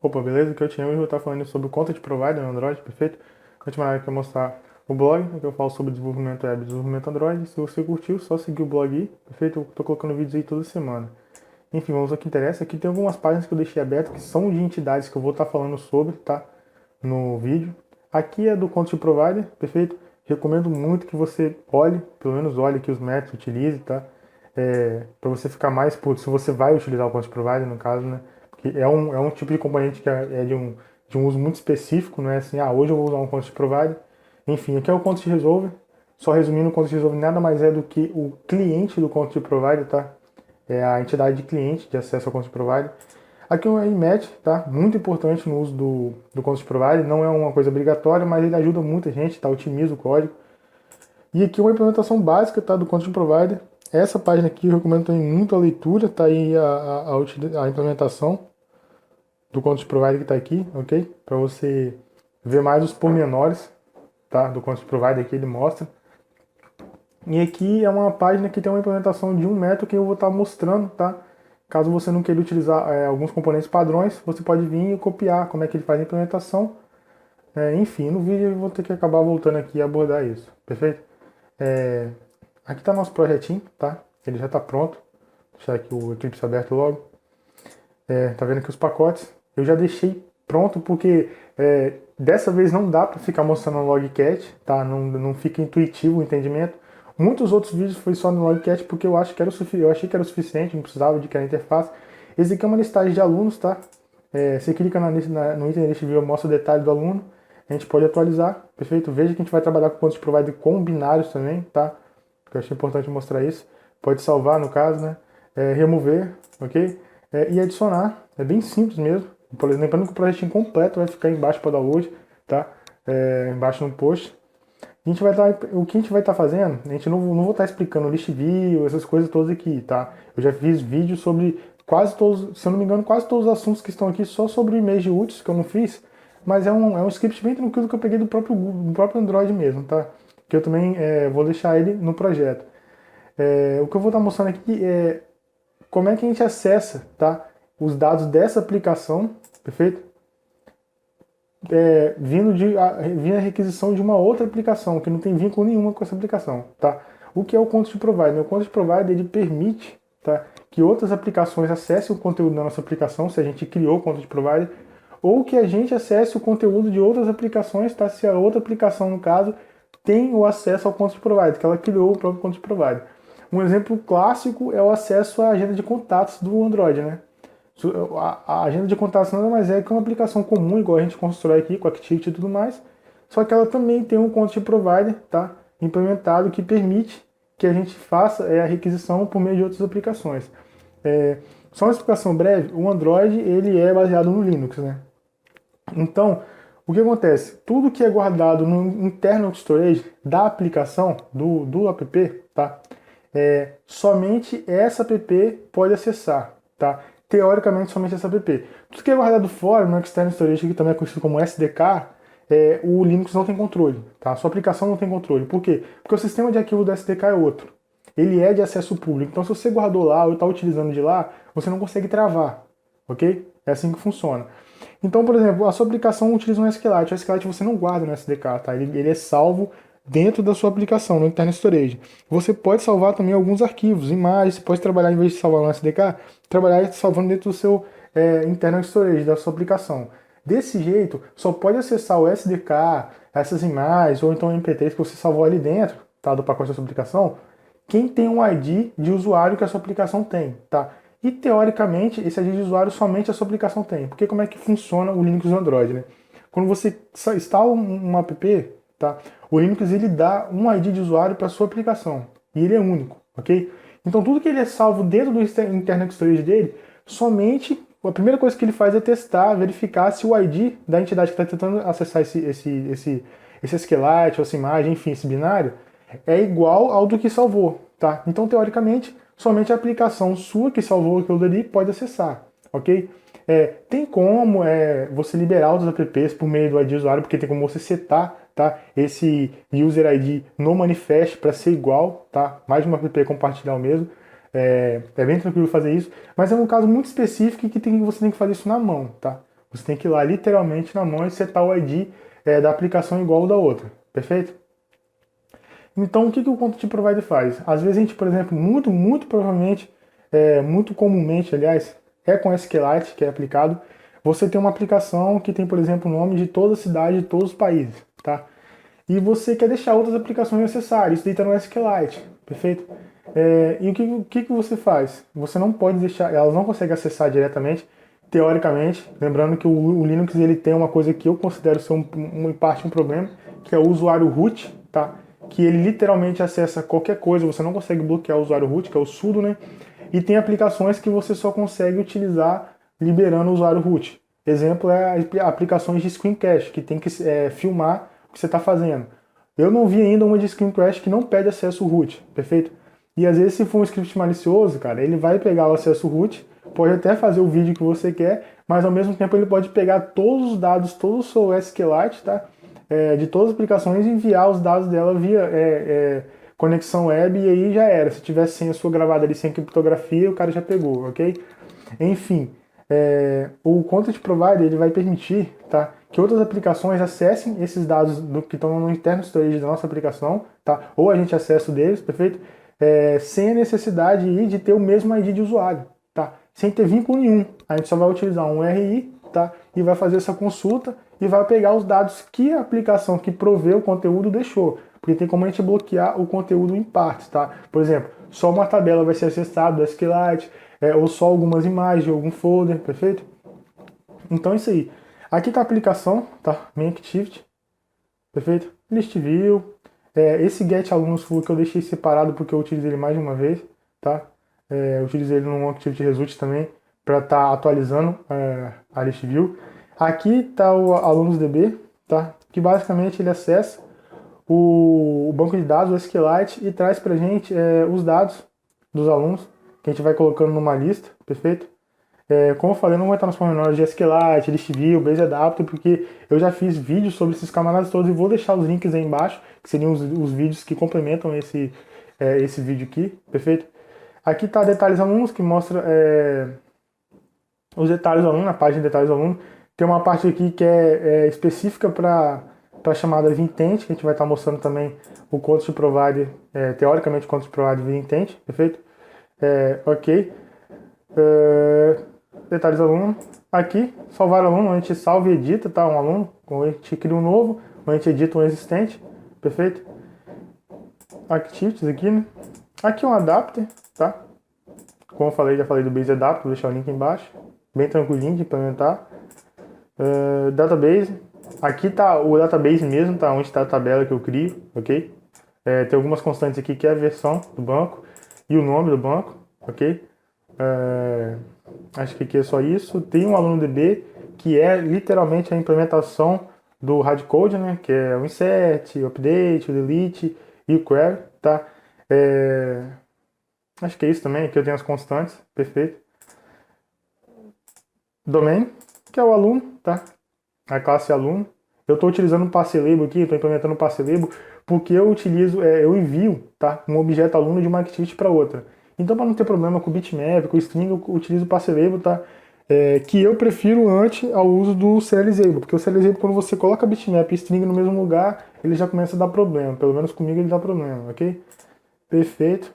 Opa, beleza? Aqui é o Tiago e eu vou estar falando sobre o Content Provider no Android, perfeito? Antes de mais nada, eu quero mostrar o blog, em que eu falo sobre desenvolvimento web e desenvolvimento Android. Se você curtiu, só seguir o blog aí, perfeito? Eu tô colocando vídeos aí toda semana. Enfim, vamos ao que interessa. Aqui tem algumas páginas que eu deixei abertas, que são de entidades que eu vou estar falando sobre, tá? No vídeo. Aqui é do Content Provider, perfeito? Recomendo muito que você olhe, pelo menos olhe aqui os métodos, utilize, tá? Para você ficar mais por se você vai utilizar o Content Provider, no caso, né? Porque é um tipo de componente que é de um uso muito específico, não é assim, hoje eu vou usar um Content Provider. Enfim, aqui é o Content Resolver. Só resumindo, o Content Resolver nada mais é do que o cliente do Content Provider, tá? É a entidade de cliente de acesso ao Content Provider. Aqui é o IMAT, tá? Muito importante no uso do Content Provider, não é uma coisa obrigatória, mas ele ajuda muita gente, tá? Otimiza o código. E aqui uma implementação básica, tá? Do Content Provider. Essa página aqui eu recomendo também muito a leitura, tá aí a implementação do Content Provider que está aqui, ok? Para você ver mais os pormenores, tá? Do Content Provider que ele mostra. E aqui é uma página que tem uma implementação de um método que eu vou estar mostrando, tá? Caso você não queira utilizar alguns componentes padrões, você pode vir e copiar como é que ele faz a implementação. Enfim, no vídeo eu vou ter que acabar voltando aqui e abordar isso, perfeito? É, Aqui está nosso projetinho, tá? Ele já está pronto. Vou deixar aqui o Eclipse aberto logo. Tá vendo aqui os pacotes? Eu já deixei pronto porque dessa vez não dá para ficar mostrando no logcat, tá? Não fica intuitivo o entendimento. Muitos outros vídeos foi só no logcat porque eu achei que era o suficiente, não precisava de criar interface. Esse aqui é uma listagem de alunos, tá? Você clica no item List View, mostra o detalhe do aluno. A gente pode atualizar, perfeito? Veja que a gente vai trabalhar com Content Provider com binários também, tá? Eu achei importante mostrar isso. Pode salvar, no caso, né? Remover, ok? E adicionar. É bem simples mesmo. Lembrando que o projetinho completo vai ficar embaixo para download, tá? Embaixo no post. O que a gente vai estar fazendo, a gente não vou estar explicando list view, essas coisas todas aqui, tá? Eu já fiz vídeo sobre quase todos, se eu não me engano, quase todos os assuntos que estão aqui, só sobre e-mails úteis que eu não fiz, mas é um script bem tranquilo que eu peguei do próprio Android mesmo, tá? Que eu também vou deixar ele no projeto. O que eu vou estar mostrando aqui é como é que a gente acessa, tá, os dados dessa aplicação, perfeito? Vindo a requisição de uma outra aplicação, que não tem vínculo nenhuma com essa aplicação, tá? O que é o Content Provider? O Content Provider ele permite, tá, que outras aplicações acessem o conteúdo da nossa aplicação, se a gente criou o Content Provider, ou que a gente acesse o conteúdo de outras aplicações, tá? Se a outra aplicação, no caso, tem o acesso ao Content Provider, que ela criou o próprio Content Provider. Um exemplo clássico é o acesso à agenda de contatos do Android, né? A agenda de contatos nada mais é que uma aplicação comum, igual a gente constrói aqui com a Activity e tudo mais, só que ela também tem um Content Provider, tá, implementado que permite que a gente faça a requisição por meio de outras aplicações. Só uma explicação breve, o Android ele é baseado no Linux, né? Então, o que acontece? Tudo que é guardado no internal storage da aplicação, do app, tá? Somente essa app pode acessar, tá? Teoricamente, somente essa app. Tudo que é guardado fora, no external storage, que também é conhecido como SDK, o Linux não tem controle, tá? A sua aplicação não tem controle. Por quê? Porque o sistema de arquivo do SDK é outro. Ele é de acesso público. Então, se você guardou lá ou está utilizando de lá, você não consegue travar, ok? É assim que funciona. Então, por exemplo, a sua aplicação utiliza um SQLite. O SQLite você não guarda no SDK, tá? Ele é salvo dentro da sua aplicação, no internal storage. Você pode salvar também alguns arquivos, imagens, você pode trabalhar, em vez de salvar no SDK, trabalhar salvando dentro do seu internal storage, da sua aplicação. Desse jeito, só pode acessar o SDK, essas imagens, ou então o MP3 que você salvou ali dentro, tá, do pacote da sua aplicação, quem tem um ID de usuário que a sua aplicação tem, tá? E teoricamente, esse ID de usuário somente a sua aplicação tem. Porque como é que funciona o Linux do Android, né? Quando você instala um app, tá? O Linux ele dá um ID de usuário para sua aplicação e ele é único, ok? Então tudo que ele é salvo dentro do internal storage dele, somente a primeira coisa que ele faz é testar, verificar se o ID da entidade que está tentando acessar esse SQLite, ou essa imagem, enfim, esse binário, é igual ao do que salvou, tá? Então teoricamente somente a aplicação sua que salvou aquilo dali pode acessar, ok? Tem como você liberar outros apps por meio do ID usuário, porque tem como você setar, tá, esse user ID no manifest para ser igual, tá? Mais de uma app compartilhar o mesmo. É bem tranquilo fazer isso, mas é um caso muito específico que você tem que fazer isso na mão, tá? Você tem que ir lá literalmente na mão e setar o ID da aplicação igual ao da outra, perfeito? Então, o que o Content Provider faz? Às vezes a gente, por exemplo, muito provavelmente, muito comumente, aliás, é com SQLite que é aplicado. Você tem uma aplicação que tem, por exemplo, o nome de toda a cidade de todos os países, tá? E você quer deixar outras aplicações acessarem, isso daí está no SQLite, perfeito? E o que você faz? Você não pode deixar, elas não conseguem acessar diretamente, teoricamente, lembrando que o Linux ele tem uma coisa que eu considero ser em parte um problema, que é o usuário root, tá? Que ele literalmente acessa qualquer coisa, você não consegue bloquear o usuário root, que é o sudo, né? E tem aplicações que você só consegue utilizar liberando o usuário root. Exemplo é aplicações de screencast, que tem que filmar o que você está fazendo. Eu não vi ainda uma de screencast que não pede acesso root, perfeito? E às vezes se for um script malicioso, cara, ele vai pegar o acesso root, pode até fazer o vídeo que você quer, mas ao mesmo tempo ele pode pegar todos os dados, todo o seu SQLite, tá? De todas as aplicações e enviar os dados dela via conexão web e aí já era. Se tiver senha sua gravada ali sem criptografia, o cara já pegou, ok? Enfim, o Content Provider ele vai permitir, tá, que outras aplicações acessem esses dados que estão no interno storage da nossa aplicação, tá? Ou a gente acessa deles, perfeito? Sem a necessidade de ter o mesmo ID de usuário, tá? Sem ter vínculo nenhum. A gente só vai utilizar um URI, tá? E vai fazer essa consulta e vai pegar os dados que a aplicação que provê o conteúdo deixou. Porque tem como a gente bloquear o conteúdo em partes, tá? Por exemplo, só uma tabela vai ser acessada do SQLite, ou só algumas imagens de algum folder, perfeito? Então é isso aí. Aqui tá a aplicação, tá? Main Activity, perfeito? List View. Esse Get Alunos Full que eu deixei separado porque eu utilizei ele mais de uma vez, tá? Eu utilizei ele no Activity Result também para estar atualizando a List View. Aqui tá o AlunosDB, tá? Que basicamente ele acessa o banco de dados, o SQLite, e traz para a gente os dados dos alunos, que a gente vai colocando numa lista, perfeito? Como eu falei, não vai estar nos pormenores de SQLite, ListView, Base Adapter, porque eu já fiz vídeos sobre esses camaradas todos e vou deixar os links aí embaixo, que seriam os vídeos que complementam esse vídeo aqui, perfeito? Aqui está detalhes alunos, que mostra os detalhes do aluno, a página de detalhes do aluno. Tem uma parte aqui que é específica para a chamada via intent, que a gente vai estar mostrando também o Content Provider, teoricamente o Content Provider via intent, perfeito? Ok. Detalhes do aluno. Aqui, salvar aluno, a gente salva e edita, tá? Um aluno, ou a gente cria um novo, ou a gente edita um existente, perfeito? Activities aqui, né? Aqui um adapter, tá? Como eu falei, já falei do Base Adapter, vou deixar o link embaixo. Bem tranquilinho de implementar. Database. Aqui tá o database mesmo, tá? Onde está a tabela que eu crio, ok? Tem algumas constantes aqui que é a versão do banco e o nome do banco, ok? Acho que aqui é só isso. Tem um AlunoDB, que é literalmente a implementação do hardcode, né? Que é o insert, o update, o delete e o query, tá? Acho que é isso também. Aqui eu tenho as constantes, perfeito. Domain, que é o aluno, tá? A classe aluno. Eu estou utilizando um parcelabo aqui, estou implementando um parcelabo, porque eu utilizo, eu envio, tá? Um objeto aluno de uma activity para outra. Então, para não ter problema com o bitmap, com o string, eu utilizo o parcelabo, tá? Que eu prefiro antes ao uso do serializable, porque o serializable, quando você coloca bitmap e string no mesmo lugar, ele já começa a dar problema. Pelo menos comigo ele dá problema, ok? Perfeito.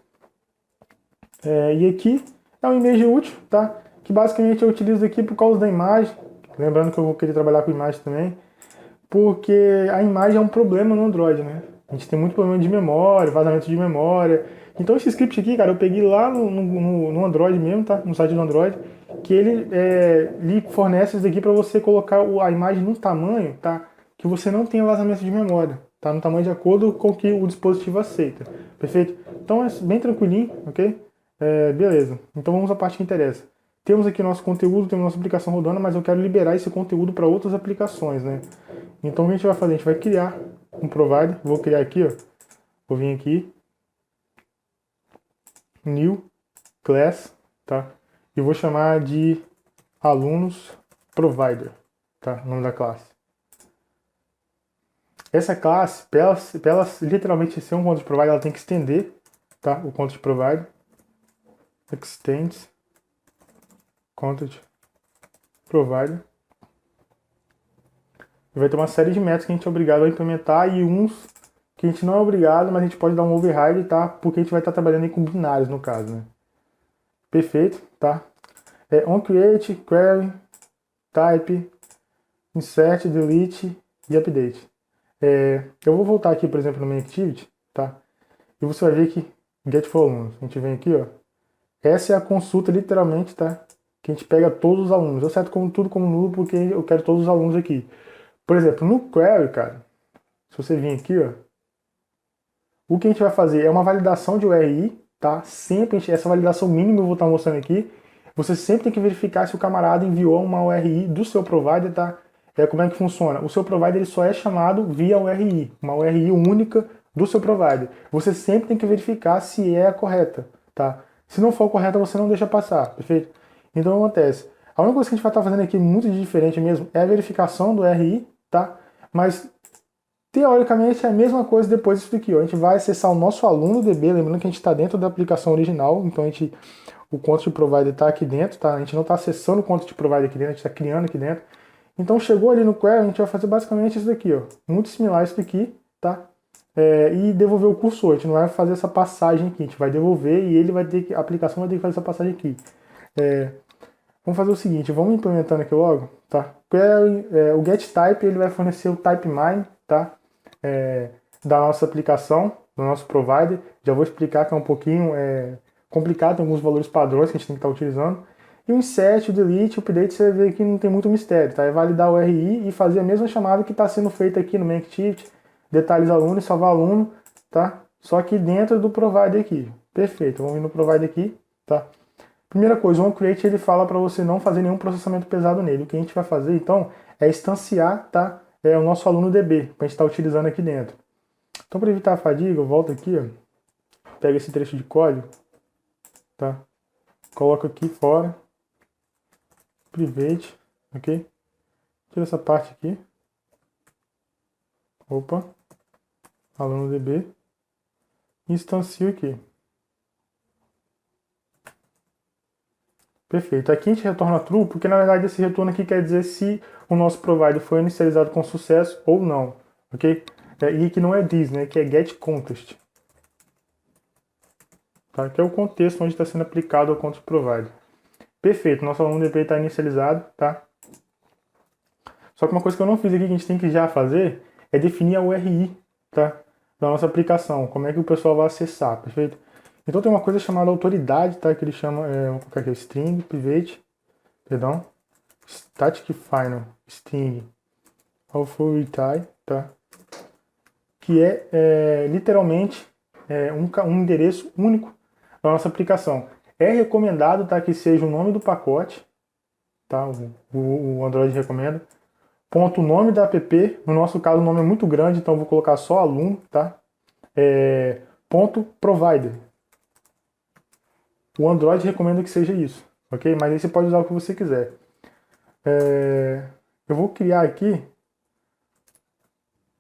E aqui é um image útil, tá? Que basicamente eu utilizo aqui por causa da imagem. Lembrando que eu vou querer trabalhar com imagem também, porque a imagem é um problema no Android, né? A gente tem muito problema de memória, vazamento de memória. Então esse script aqui, cara, eu peguei lá no Android mesmo, tá? No site do Android, que ele lhe fornece isso aqui para você colocar a imagem num tamanho, tá? Que você não tenha vazamento de memória, tá? No tamanho de acordo com o que o dispositivo aceita, perfeito? Então é bem tranquilinho, ok? Beleza, então vamos à parte que interessa. Temos aqui nosso conteúdo, temos nossa aplicação rodando, mas eu quero liberar esse conteúdo para outras aplicações, né? Então o que a gente vai fazer? A gente vai criar um provider. Vou criar aqui, ó. Vou vir aqui, new class, tá? E vou chamar de alunos provider, tá? O nome da classe. Essa classe, para ela literalmente ser um content provider, ela tem que estender, tá? O content provider. Extends content provider. E vai ter uma série de métodos que a gente é obrigado a implementar e uns que a gente não é obrigado, mas a gente pode dar um override, tá? Porque a gente vai estar trabalhando aí com binários no caso, né? Perfeito, tá? OnCreate, query, type, insert, delete e update. Eu vou voltar aqui, por exemplo, no main activity, tá? E você vai ver que get for alunos. A gente vem aqui, ó. Essa é a consulta, literalmente, tá? Que a gente pega todos os alunos. Eu seto como tudo como nulo porque eu quero todos os alunos aqui. Por exemplo, no query, cara, se você vir aqui, ó, o que a gente vai fazer é uma validação de URI, tá? Sempre, essa validação mínima eu vou estar mostrando aqui. Você sempre tem que verificar se o camarada enviou uma URI do seu provider, tá? Como é que funciona? O seu provider ele só é chamado via URI, uma URI única do seu provider. Você sempre tem que verificar se é a correta, tá? Se não for correta, você não deixa passar, perfeito? Então, o que acontece? A única coisa que a gente vai estar fazendo aqui muito de diferente mesmo é a verificação do URI, tá? Mas teoricamente é a mesma coisa depois disso aqui. Ó. A gente vai acessar o nosso aluno DB, lembrando que a gente está dentro da aplicação original, então o content provider está aqui dentro, tá? A gente não está acessando o content provider aqui dentro, a gente está criando aqui dentro. Então chegou ali no query, a gente vai fazer basicamente isso daqui, ó. Muito similar a isso daqui, tá? E devolver o cursor. A gente não vai fazer essa passagem aqui, a gente vai devolver e ele vai ter que, a aplicação vai ter que fazer essa passagem aqui. Vamos fazer o seguinte, vamos implementando aqui logo, tá? Query, o getType ele vai fornecer o type_mine, tá? Da nossa aplicação, do nosso provider. Já vou explicar que é um pouquinho complicado, tem alguns valores padrões que a gente tem que estar utilizando. E o insert, o delete, o update, você vê que não tem muito mistério, tá? É validar o RI e fazer a mesma chamada que está sendo feita aqui no Makeshift, detalhes aluno e salvar aluno, tá? Só que dentro do provider aqui. Perfeito, vamos vir no provider aqui, tá? Primeira coisa, o OnCreate ele fala para você não fazer nenhum processamento pesado nele. O que a gente vai fazer, então, é instanciar, tá? O nosso aluno DB, que a gente está utilizando aqui dentro. Então, para evitar a fadiga, eu volto aqui, ó, pego esse trecho de código, tá? Coloco aqui fora, private, ok? Tira essa parte aqui. Opa, aluno DB. Instancio aqui. Perfeito. Aqui a gente retorna true, porque na verdade esse retorno aqui quer dizer se o nosso provider foi inicializado com sucesso ou não, ok? E que não é this, né? Que é getContext. Tá? Que é o contexto onde está sendo aplicado o context provider. Perfeito, nosso aluno DP está inicializado, tá? Só que uma coisa que eu não fiz aqui que a gente tem que já fazer é definir a URI, tá? Da nossa aplicação, como é que o pessoal vai acessar, perfeito? Então tem uma coisa chamada autoridade, tá? Que ele chama, vou colocar aqui, string, private, perdão, static final, string, authority, tá? Que literalmente um endereço único da nossa aplicação. É recomendado, tá? Que seja o nome do pacote, tá? O Android recomenda. Ponto nome da app, no nosso caso o nome é muito grande, então eu vou colocar só aluno, tá? Ponto provider. O Android recomenda que seja isso, ok? Mas aí você pode usar o que você quiser. Eu vou criar aqui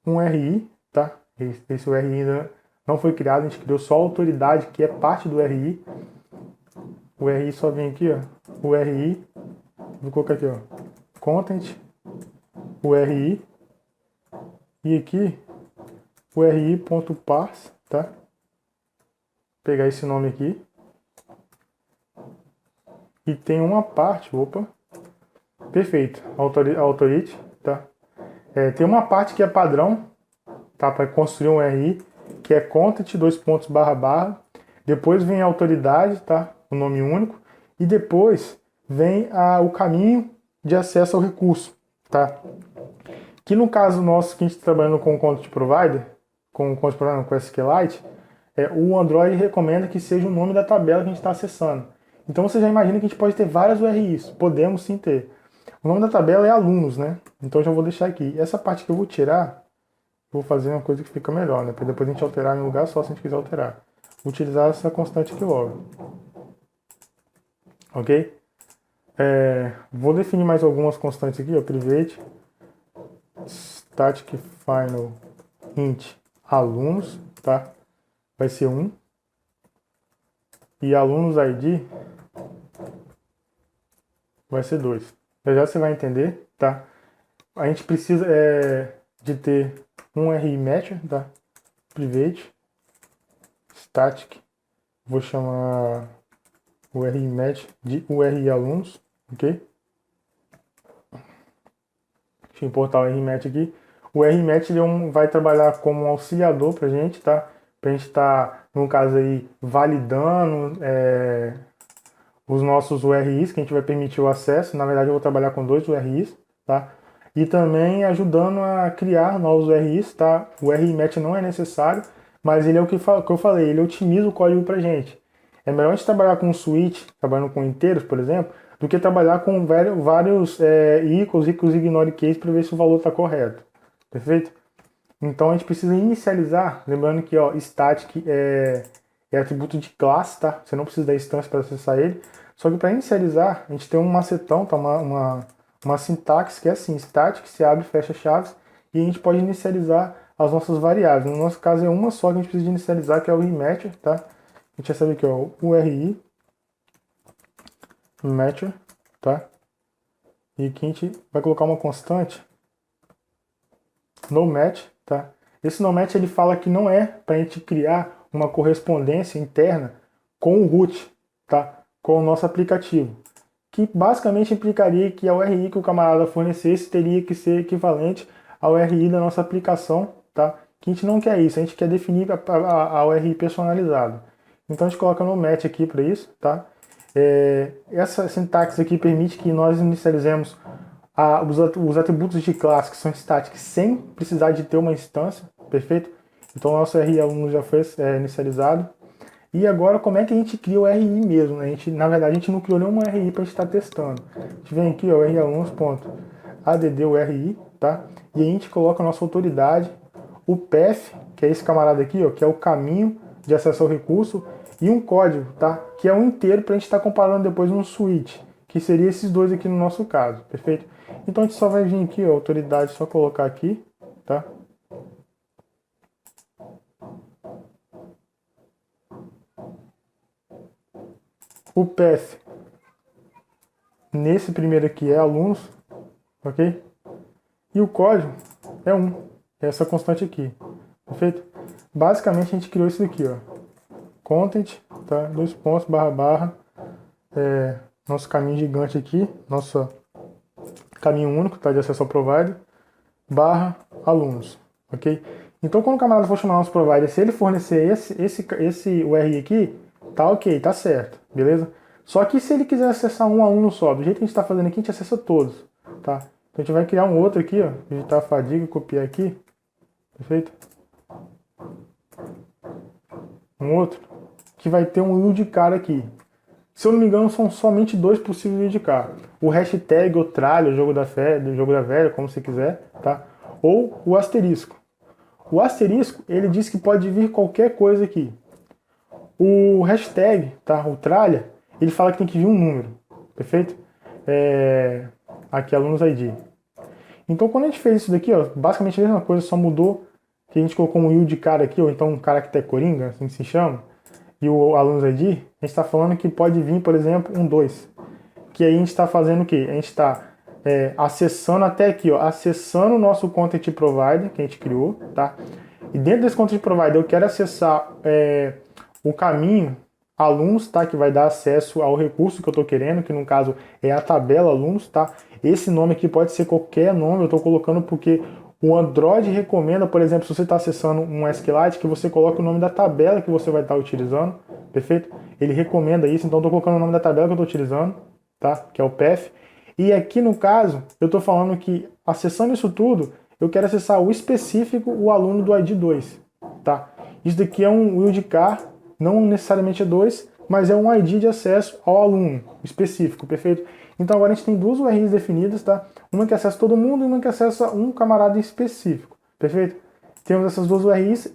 um RI, tá? Esse RI ainda não foi criado, a gente criou só a autoridade, que é parte do RI. O RI só vem aqui, ó. O RI, vou colocar aqui, ó. Content, o RI. E aqui, o RI.parse, tá? Vou pegar esse nome aqui. E tem uma parte, opa. Perfeito, authority, tá? Tem uma parte que é padrão, tá? Para construir um RI, que é content, dois pontos, barra, barra. Depois vem a autoridade, tá? O nome único. E depois vem o caminho de acesso ao recurso, tá? Que no caso nosso, que a gente está trabalhando com o Content Provider, com SQLite, o Android recomenda que seja o nome da tabela que a gente está acessando. Então você já imagina que a gente pode ter várias URIs. Podemos sim ter. O nome da tabela é alunos, né? Então eu já vou deixar aqui. Essa parte que eu vou tirar, eu vou fazer uma coisa que fica melhor, né? Para depois a gente alterar em um lugar só se a gente quiser alterar. Vou utilizar essa constante aqui logo. Ok? Vou definir mais algumas constantes aqui, ó. Private, static final int alunos, tá? Vai ser 1. E alunos ID vai ser 2. Já você vai entender, tá? a gente precisa de ter um URI matcher, tá? Private, static, vou chamar o URI match de URI alunos, ok? Deixa eu importar o URI match aqui. O URI match ele vai trabalhar como um auxiliador pra gente, tá? Pra gente estar, no caso aí, validando os nossos URIs, que a gente vai permitir o acesso. Na verdade, eu vou trabalhar com 2 URIs, tá? E também ajudando a criar novos URIs, tá? O URI match não é necessário, mas ele é o que eu falei, ele otimiza o código pra gente. É melhor a gente trabalhar com um switch, trabalhando com inteiros, por exemplo, do que trabalhar com vários equals, ignore case para ver se o valor está correto. Perfeito? Então a gente precisa inicializar, lembrando que static é atributo de classe, tá? Você não precisa da instância para acessar ele. Só que para inicializar, a gente tem um macetão, tá? Uma sintaxe que é assim, static, se abre e fecha chaves, e a gente pode inicializar as nossas variáveis. No nosso caso é uma só que a gente precisa de inicializar, que é o rematcher, tá? A gente recebe aqui, ó, o URI, matcher, tá? E aqui a gente vai colocar uma constante, no match, tá? Esse no match ele fala que não é para a gente criar uma correspondência interna com o root, tá? Com o nosso aplicativo, que basicamente implicaria que a URI que o camarada fornecesse teria que ser equivalente ao URI da nossa aplicação, tá? Que a gente não quer isso, a gente quer definir a URI personalizada. Então a gente coloca no match aqui para isso, tá? Essa sintaxe aqui permite que nós inicializemos os atributos de classe que são static sem precisar de ter uma instância, perfeito? Então o nosso RI aluno já foi inicializado. E agora como é que a gente cria o RI mesmo? Né? Na verdade a gente não criou nenhum RI para a gente estar testando. A gente vem aqui, ó, rialunos.addURI, tá? E a gente coloca a nossa autoridade, o path, que é esse camarada aqui, ó, que é o caminho de acesso ao recurso, e um código, tá? Que é um inteiro para a gente estar comparando depois um switch, que seria esses dois aqui no nosso caso, perfeito? Então a gente só vai vir aqui, ó, autoridade, só colocar aqui, tá? O path nesse primeiro aqui é alunos, ok? E o código é 1, é essa constante aqui, perfeito? Basicamente a gente criou isso daqui, ó, content, tá? 2 pontos, barra, nosso caminho gigante aqui, nosso caminho único, tá? De acesso ao provider, barra alunos, ok? Então quando o camarada for chamar nosso provider, se ele fornecer esse URI aqui, tá ok, tá certo, beleza? Só que se ele quiser acessar um aluno só, do jeito que a gente está fazendo aqui, a gente acessa todos, tá? Então a gente vai criar um outro aqui, ó, digitar fadiga, copiar aqui, perfeito? Um outro, que vai ter um UID-car aqui. Se eu não me engano, são somente 2 possíveis UID-car. O hashtag, o tralha, o jogo da velha, como você quiser, tá? Ou o asterisco. O asterisco, ele diz que pode vir qualquer coisa aqui. O hashtag, tá? O tralha, ele fala que tem que vir um número, perfeito? Aqui, alunos ID. Então, quando a gente fez isso daqui, ó, basicamente a mesma coisa, só mudou que a gente colocou um UID-car aqui, ou então um caractere coringa, assim que se chama, e o alunos ID, a gente está falando que pode vir, por exemplo, um 2. Que aí a gente está fazendo o quê? A gente está acessando até aqui, ó, acessando o nosso Content Provider, que a gente criou, tá? E dentro desse Content Provider eu quero acessar o caminho alunos, tá? Que vai dar acesso ao recurso que eu estou querendo, que no caso é a tabela alunos, tá? Esse nome aqui pode ser qualquer nome, eu estou colocando porque o Android recomenda, por exemplo, se você está acessando um SQLite, que você coloque o nome da tabela que você vai estar utilizando, perfeito? Ele recomenda isso, então eu estou colocando o nome da tabela que eu estou utilizando, tá? Que é o path. E aqui no caso, eu estou falando que acessando isso tudo, eu quero acessar o específico, o aluno do ID 2, tá? Isso daqui é um UID-car, não necessariamente é 2, mas é um ID de acesso ao aluno específico, perfeito? Então agora a gente tem 2 URIs definidas, tá? Uma que acessa todo mundo e uma que acessa um camarada específico, perfeito? Temos essas 2 URIs,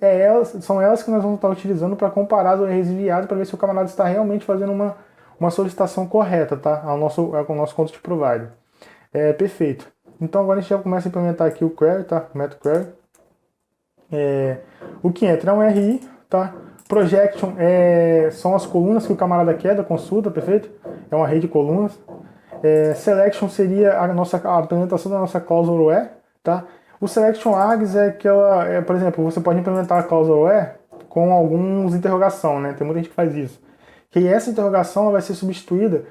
são elas que nós vamos estar utilizando para comparar as URIs enviadas para ver se o camarada está realmente fazendo uma solicitação correta, tá? Ao nosso content provider. Perfeito. Então agora a gente já começa a implementar aqui o query, tá? O método query. O que entra é um RI, tá? Projection são as colunas que o camarada quer da consulta, perfeito? É um array de colunas. Selection seria a implementação da nossa cláusula where, tá? O selection args é aquela, por exemplo, você pode implementar a cláusula where com alguns interrogação, né? Tem muita gente que faz isso. Que essa interrogação ela vai ser substituída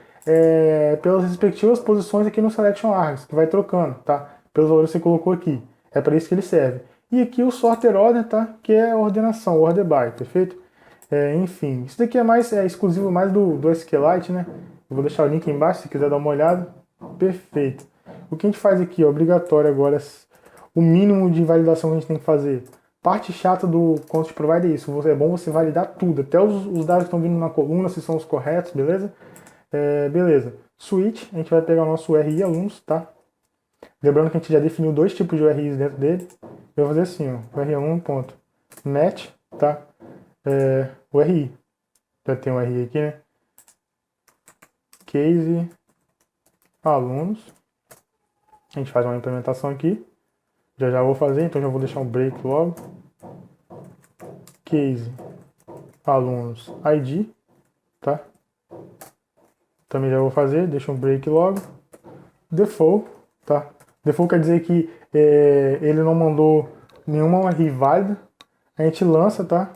pelas respectivas posições aqui no selection args, que vai trocando, tá? Pelos valores que você colocou aqui. É para isso que ele serve. E aqui o sorter order, tá? Que é a ordenação, order by, perfeito? Enfim, isso daqui é exclusivo mais do SQLite, né? Eu vou deixar o link aí embaixo se quiser dar uma olhada. Perfeito. O que a gente faz aqui, obrigatório agora, o mínimo de validação que a gente tem que fazer. Parte chata do Content Provider é isso. É bom você validar tudo, até os dados que estão vindo na coluna, se são os corretos, beleza? Beleza. Switch, a gente vai pegar o nosso URI alunos, tá? Lembrando que a gente já definiu 2 tipos de URIs dentro dele. Eu vou fazer assim, ó, URI1.match, tá? URI. Já tem um URI aqui, né? Case alunos. A gente faz uma implementação aqui. Já vou fazer, então já vou deixar um break logo. Case alunos ID, tá? Também já vou fazer, deixa um break logo. Default, tá? Default quer dizer que ele não mandou nenhuma URI válida. A gente lança, tá?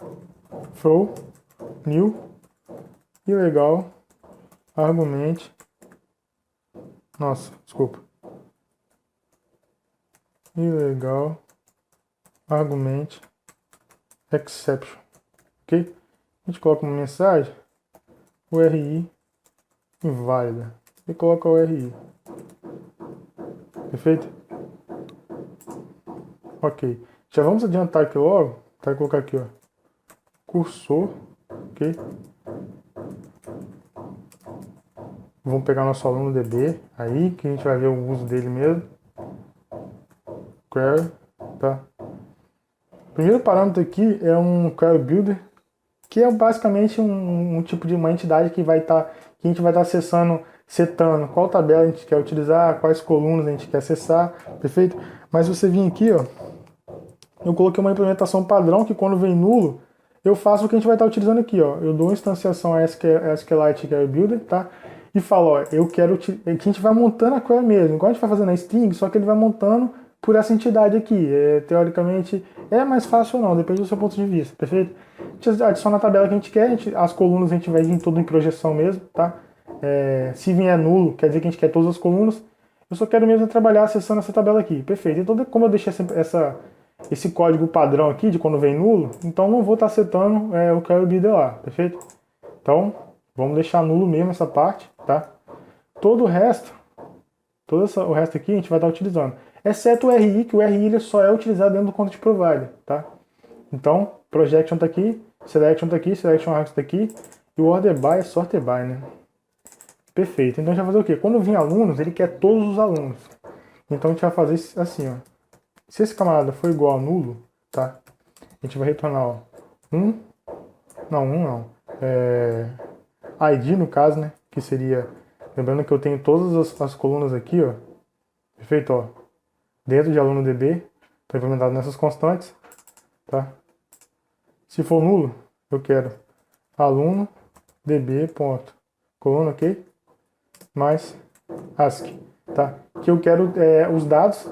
Throw, new, ilegal, argument. Nossa, desculpa. Ilegal, argument, exception, ok? A gente coloca uma mensagem, URI inválida, e coloca o URI, perfeito? Ok, já vamos adiantar aqui logo, tá? Vou colocar aqui, ó, cursor, ok? Vamos pegar nosso aluno DB, aí, que a gente vai ver o uso dele mesmo. Query, tá? O primeiro parâmetro aqui é um Query Builder, que é basicamente um tipo de uma entidade que a gente vai estar acessando, setando qual tabela a gente quer utilizar, quais colunas a gente quer acessar, perfeito? Mas você vir aqui, ó, eu coloquei uma implementação padrão que quando vem nulo, eu faço o que a gente vai estar utilizando aqui, ó. Eu dou uma instanciação a SQLite Query Builder, tá? E falo, ó, eu quero que a gente vai montando a query mesmo, igual a gente vai fazendo a string, só que ele vai montando por essa entidade aqui. Teoricamente, é mais fácil ou não, depende do seu ponto de vista, perfeito? A gente adiciona a tabela que a gente quer, as colunas a gente vai vir tudo em projeção mesmo, tá? Se vier nulo, quer dizer que a gente quer todas as colunas. Eu só quero mesmo trabalhar acessando essa tabela aqui, perfeito? Então, como eu deixei esse código padrão aqui de quando vem nulo, então não vou estar setando o query builder lá, perfeito? Então, vamos deixar nulo mesmo essa parte, tá? Todo o resto aqui a gente vai estar utilizando, exceto o RI, que o RI ele só é utilizado dentro do Content Provider, tá? Então, projection tá aqui, selection tá aqui, selection args tá aqui, e o order by é sorter by, né? Perfeito. Então a gente vai fazer o quê? Quando vir alunos, ele quer todos os alunos. Então a gente vai fazer assim, ó. Se esse camarada for igual a nulo, tá? A gente vai retornar, ó, ID no caso, né? Que seria, lembrando que eu tenho todas as colunas aqui, ó. Perfeito, ó. Dentro de aluno DB, está implementado nessas constantes, tá? Se for nulo, eu quero aluno DB ponto coluna, ok? Mais ASCII, tá? Que eu quero os dados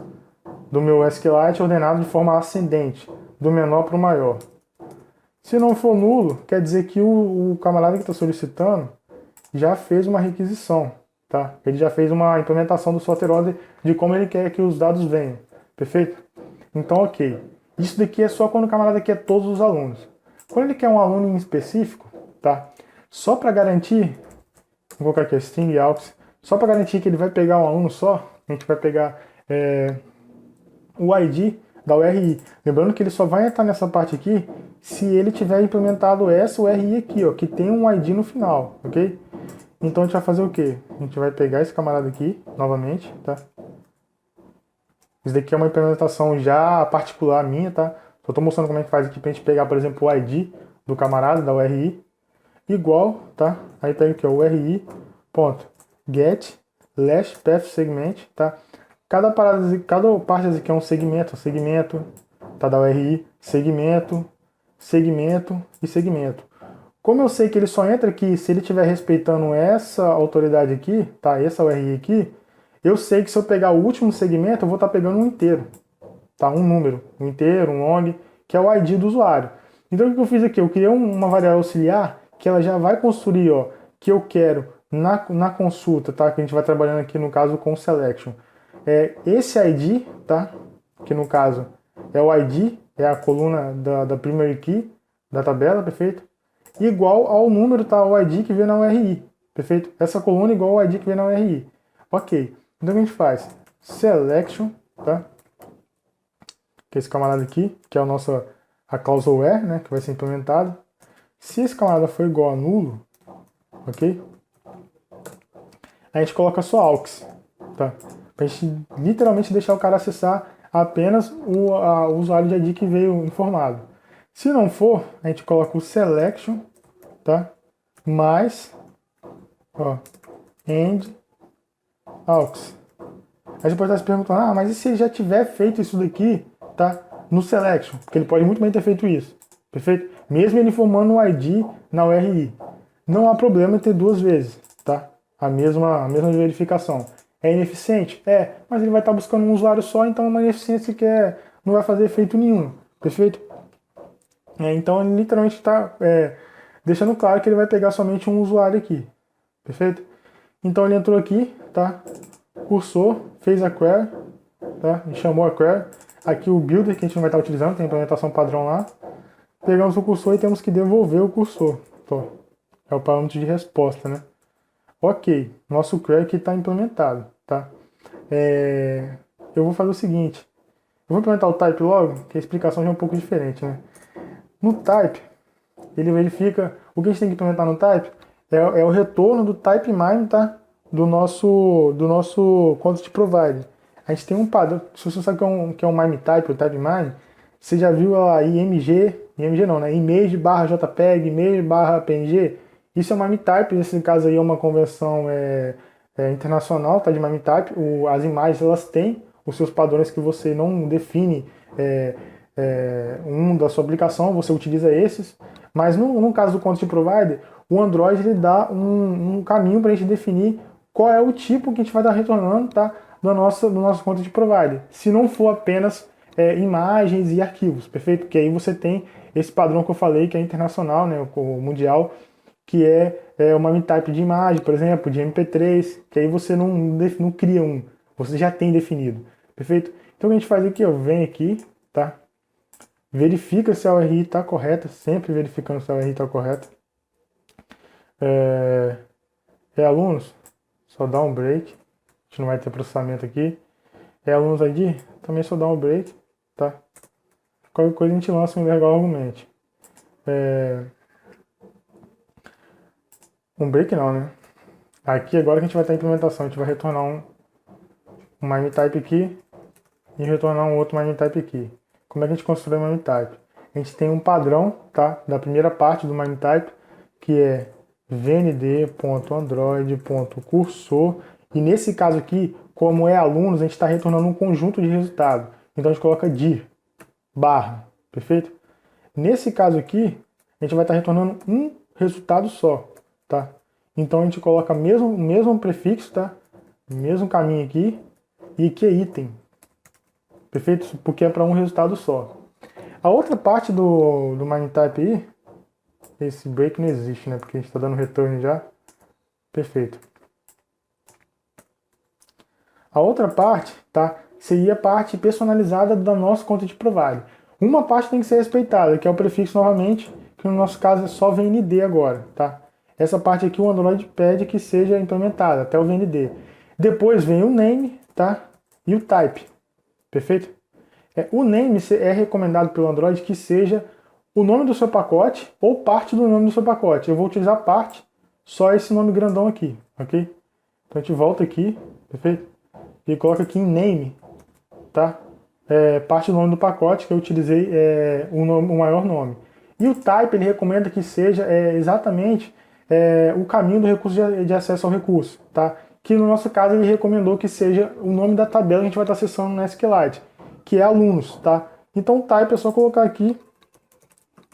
do meu SQLite ordenado de forma ascendente, do menor para o maior. Se não for nulo, quer dizer que o camarada que está solicitando já fez uma requisição, tá? Ele já fez uma implementação do sorter order de como ele quer que os dados venham, perfeito? Então, ok. Isso daqui é só quando o camarada quer todos os alunos. Quando ele quer um aluno em específico, tá? Só para garantir, vou colocar aqui string aux, só para garantir que ele vai pegar um aluno só, a gente vai pegar o ID da URI. Lembrando que ele só vai entrar nessa parte aqui se ele tiver implementado essa URI aqui, ó, que tem um ID no final, ok? Então a gente vai fazer o quê? A gente vai pegar esse camarada aqui, novamente, tá? Isso daqui é uma implementação já particular minha, tá? Só estou mostrando como é que faz aqui pra gente pegar, por exemplo, o ID do camarada, da URI, igual, tá? Aí pega aqui, ó, URI, ponto, get, last path segment, tá? Cada parte aqui é um segmento, tá? Da URI, segmento e segmento. Como eu sei que ele só entra aqui se ele estiver respeitando essa autoridade aqui, tá? Essa URI aqui, eu sei que se eu pegar o último segmento, eu vou estar pegando um inteiro, tá? Um número, um inteiro, um long, que é o ID do usuário. Então o que eu fiz aqui? Eu criei uma variável auxiliar que ela já vai construir, ó, que eu quero na consulta, tá? Que a gente vai trabalhando aqui no caso com selection. Esse ID, tá? Que no caso é o ID, é a coluna da primary key da tabela, perfeito? Igual ao número, tá? O ID que vem na URI, perfeito? Essa coluna é igual ao ID que vem na URI. Ok. Então o que a gente faz? Selection, tá? Que é esse camarada aqui, que é a cláusula where, né? Que vai ser implementada. Se esse camarada for igual a nulo, ok? A gente coloca só aux, tá? Pra gente literalmente deixar o cara acessar apenas o usuário de ID que veio informado. Se não for, a gente coloca o selection, tá? Mais, ó, end aux. Aí você pode estar se perguntando, mas e se ele já tiver feito isso daqui, tá? No selection? Porque ele pode muito bem ter feito isso, perfeito? Mesmo ele informando o ID na URI. Não há problema em ter duas vezes, tá? A mesma verificação. É ineficiente? Mas ele vai estar buscando um usuário só, então é uma ineficiência que não vai fazer efeito nenhum, perfeito? Então ele literalmente está deixando claro que ele vai pegar somente um usuário aqui, perfeito? Então ele entrou aqui, tá? Cursor, fez a query, tá? E chamou a query. Aqui o builder que a gente não vai estar utilizando, tem a implementação padrão lá. Pegamos o cursor e temos que devolver o cursor. Então, é o parâmetro de resposta, né? Ok, nosso query aqui está implementado, tá? Eu vou fazer o seguinte. Eu vou implementar o type logo, que a explicação já é um pouco diferente, né? No type, ele verifica... O que a gente tem que implementar no type é o retorno do type mime, tá? Do nosso content provider. A gente tem um padrão. Se você sabe que é um mime type, o type mime, você já viu lá img não, né? Image barra JPEG, image barra PNG. Isso é um mime type, nesse caso aí é uma conversão internacional, tá? De mime type. As imagens elas têm os seus padrões que você não define da sua aplicação, você utiliza esses. Mas no caso do content provider, o Android ele dá um caminho para a gente definir qual é o tipo que a gente vai estar retornando, tá? do nosso content provider. Se não for apenas imagens e arquivos, perfeito? Porque aí você tem esse padrão que eu falei, que é internacional, né, o mundial, que uma type de imagem, por exemplo, de MP3, que aí você não cria você já tem definido, perfeito? Então o que a gente faz aqui, vem aqui, tá? Verifica se a URI está correta, sempre verificando se a URI está correta. Alunos, só dá um break, a gente não vai ter processamento aqui. Alunos ID, também só dá um break, tá? Qualquer coisa a gente lança um legal argumente. Um break não, né? Aqui agora que a gente vai ter a implementação, a gente vai retornar um mime type aqui e retornar um outro mime type aqui. Como é que a gente constrói o mime type? A gente tem um padrão, tá? Da primeira parte do mime type, que é vnd.android.cursor, e nesse caso aqui, como é alunos, a gente está retornando um conjunto de resultados. Então a gente coloca dir, barra, perfeito? Nesse caso aqui, a gente vai estar retornando um resultado só, tá? Então a gente coloca o mesmo prefixo, tá? Mesmo caminho aqui, e que é item, perfeito? Porque é para um resultado só. A outra parte do mime type aí, esse break não existe, né? Porque a gente está dando return já. Perfeito. A outra parte, tá? Seria a parte personalizada do nosso content provider. Uma parte tem que ser respeitada, que é o prefixo novamente, que no nosso caso é só VND agora, tá? Essa parte aqui o Android pede que seja implementada, até o VND. Depois vem o name, tá? E o type, perfeito? O name é recomendado pelo Android que seja o nome do seu pacote ou parte do nome do seu pacote. Eu vou utilizar parte, só esse nome grandão aqui, ok? Então a gente volta aqui, perfeito? E coloca aqui em name, tá? Parte do nome do pacote que eu utilizei o maior nome. E o type ele recomenda que seja exatamente o caminho do recurso de acesso ao recurso, tá? Que no nosso caso ele recomendou que seja o nome da tabela que a gente vai estar acessando no SQLite, que é alunos, tá? Então o type é só colocar aqui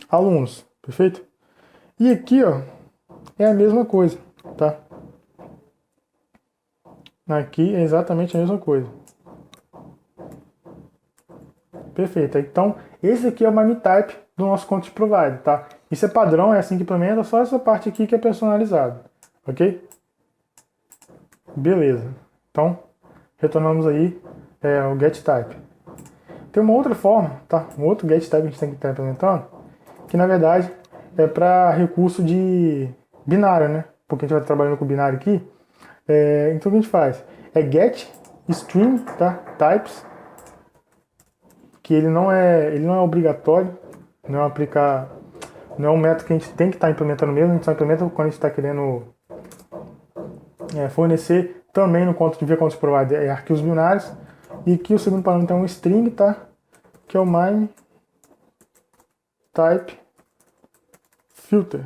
alunos, perfeito? E aqui, ó, é a mesma coisa, tá? Aqui é exatamente a mesma coisa. Perfeito. Então, esse aqui é o MIME type do nosso content provider, tá? Isso é padrão, é assim que implementa, só essa parte aqui que é personalizada, ok? Beleza. Então, retornamos aí o getType. Tem uma outra forma, tá? Um outro getType que a gente tem que estar implementando, que na verdade é para recurso de binário, né? Porque a gente vai trabalhando com binário aqui. Então o que a gente faz? É get string, tá? Types, que ele não é obrigatório, não é um método que a gente tem que estar implementando mesmo, a gente só implementa quando a gente está querendo fornecer também no conto de via content provider arquivos binários. E aqui o segundo parâmetro é um string, tá? Que é o MIME type filter,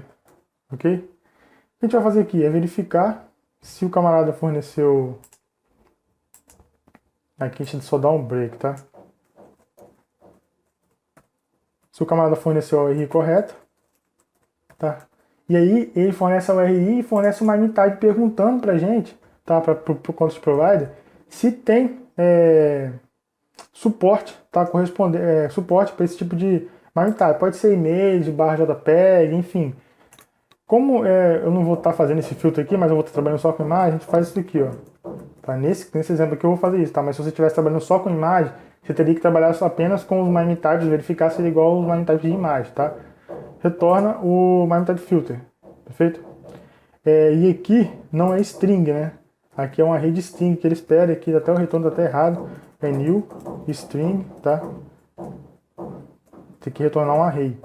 ok? O que a gente vai fazer aqui é verificar se o camarada forneceu. Aqui a gente só dá um break, tá? Se o camarada forneceu a URI correta, tá? E aí ele fornece a URI e fornece uma MIME type perguntando pra gente, tá? Para o content provider, se tem suporte, tá? Suporte para esse tipo de MIME type. Pode ser image, barra JPEG, enfim. Como eu não vou estar fazendo esse filtro aqui, mas eu vou estar trabalhando só com imagem, a gente faz isso aqui, ó. Tá? Nesse exemplo aqui eu vou fazer isso, tá? Mas se você estivesse trabalhando só com imagem, você teria que trabalhar só apenas com os MIME types, verificar se ele é igual aos MIME types de imagem, tá? Retorna o MIME type filter, perfeito? E aqui não é string, né? Aqui é uma array de string que ele espera, aqui até o retorno tá até errado, é new string, tá? Tem que retornar um array.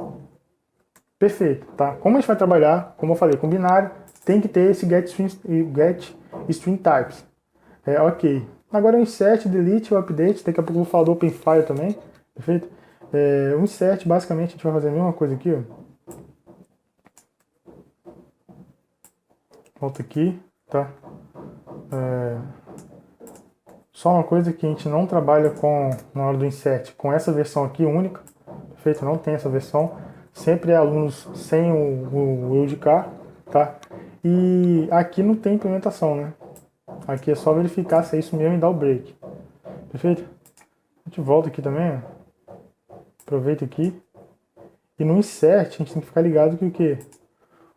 Perfeito, tá? Como a gente vai trabalhar, como eu falei, com binário, tem que ter esse get string types. Ok. Agora o insert, delete, o update, daqui a pouco eu vou falar do OpenFire também, perfeito? O insert, basicamente, a gente vai fazer a mesma coisa aqui, ó. Volta aqui, tá? Só uma coisa que a gente não trabalha na hora do insert, com essa versão aqui única, perfeito? Não tem essa versão. Sempre é alunos sem o eu de cá, tá? E aqui não tem implementação, né? Aqui é só verificar se é isso mesmo e dar o break. Perfeito? A gente volta aqui também, ó. Aproveita aqui. E no insert a gente tem que ficar ligado que o quê?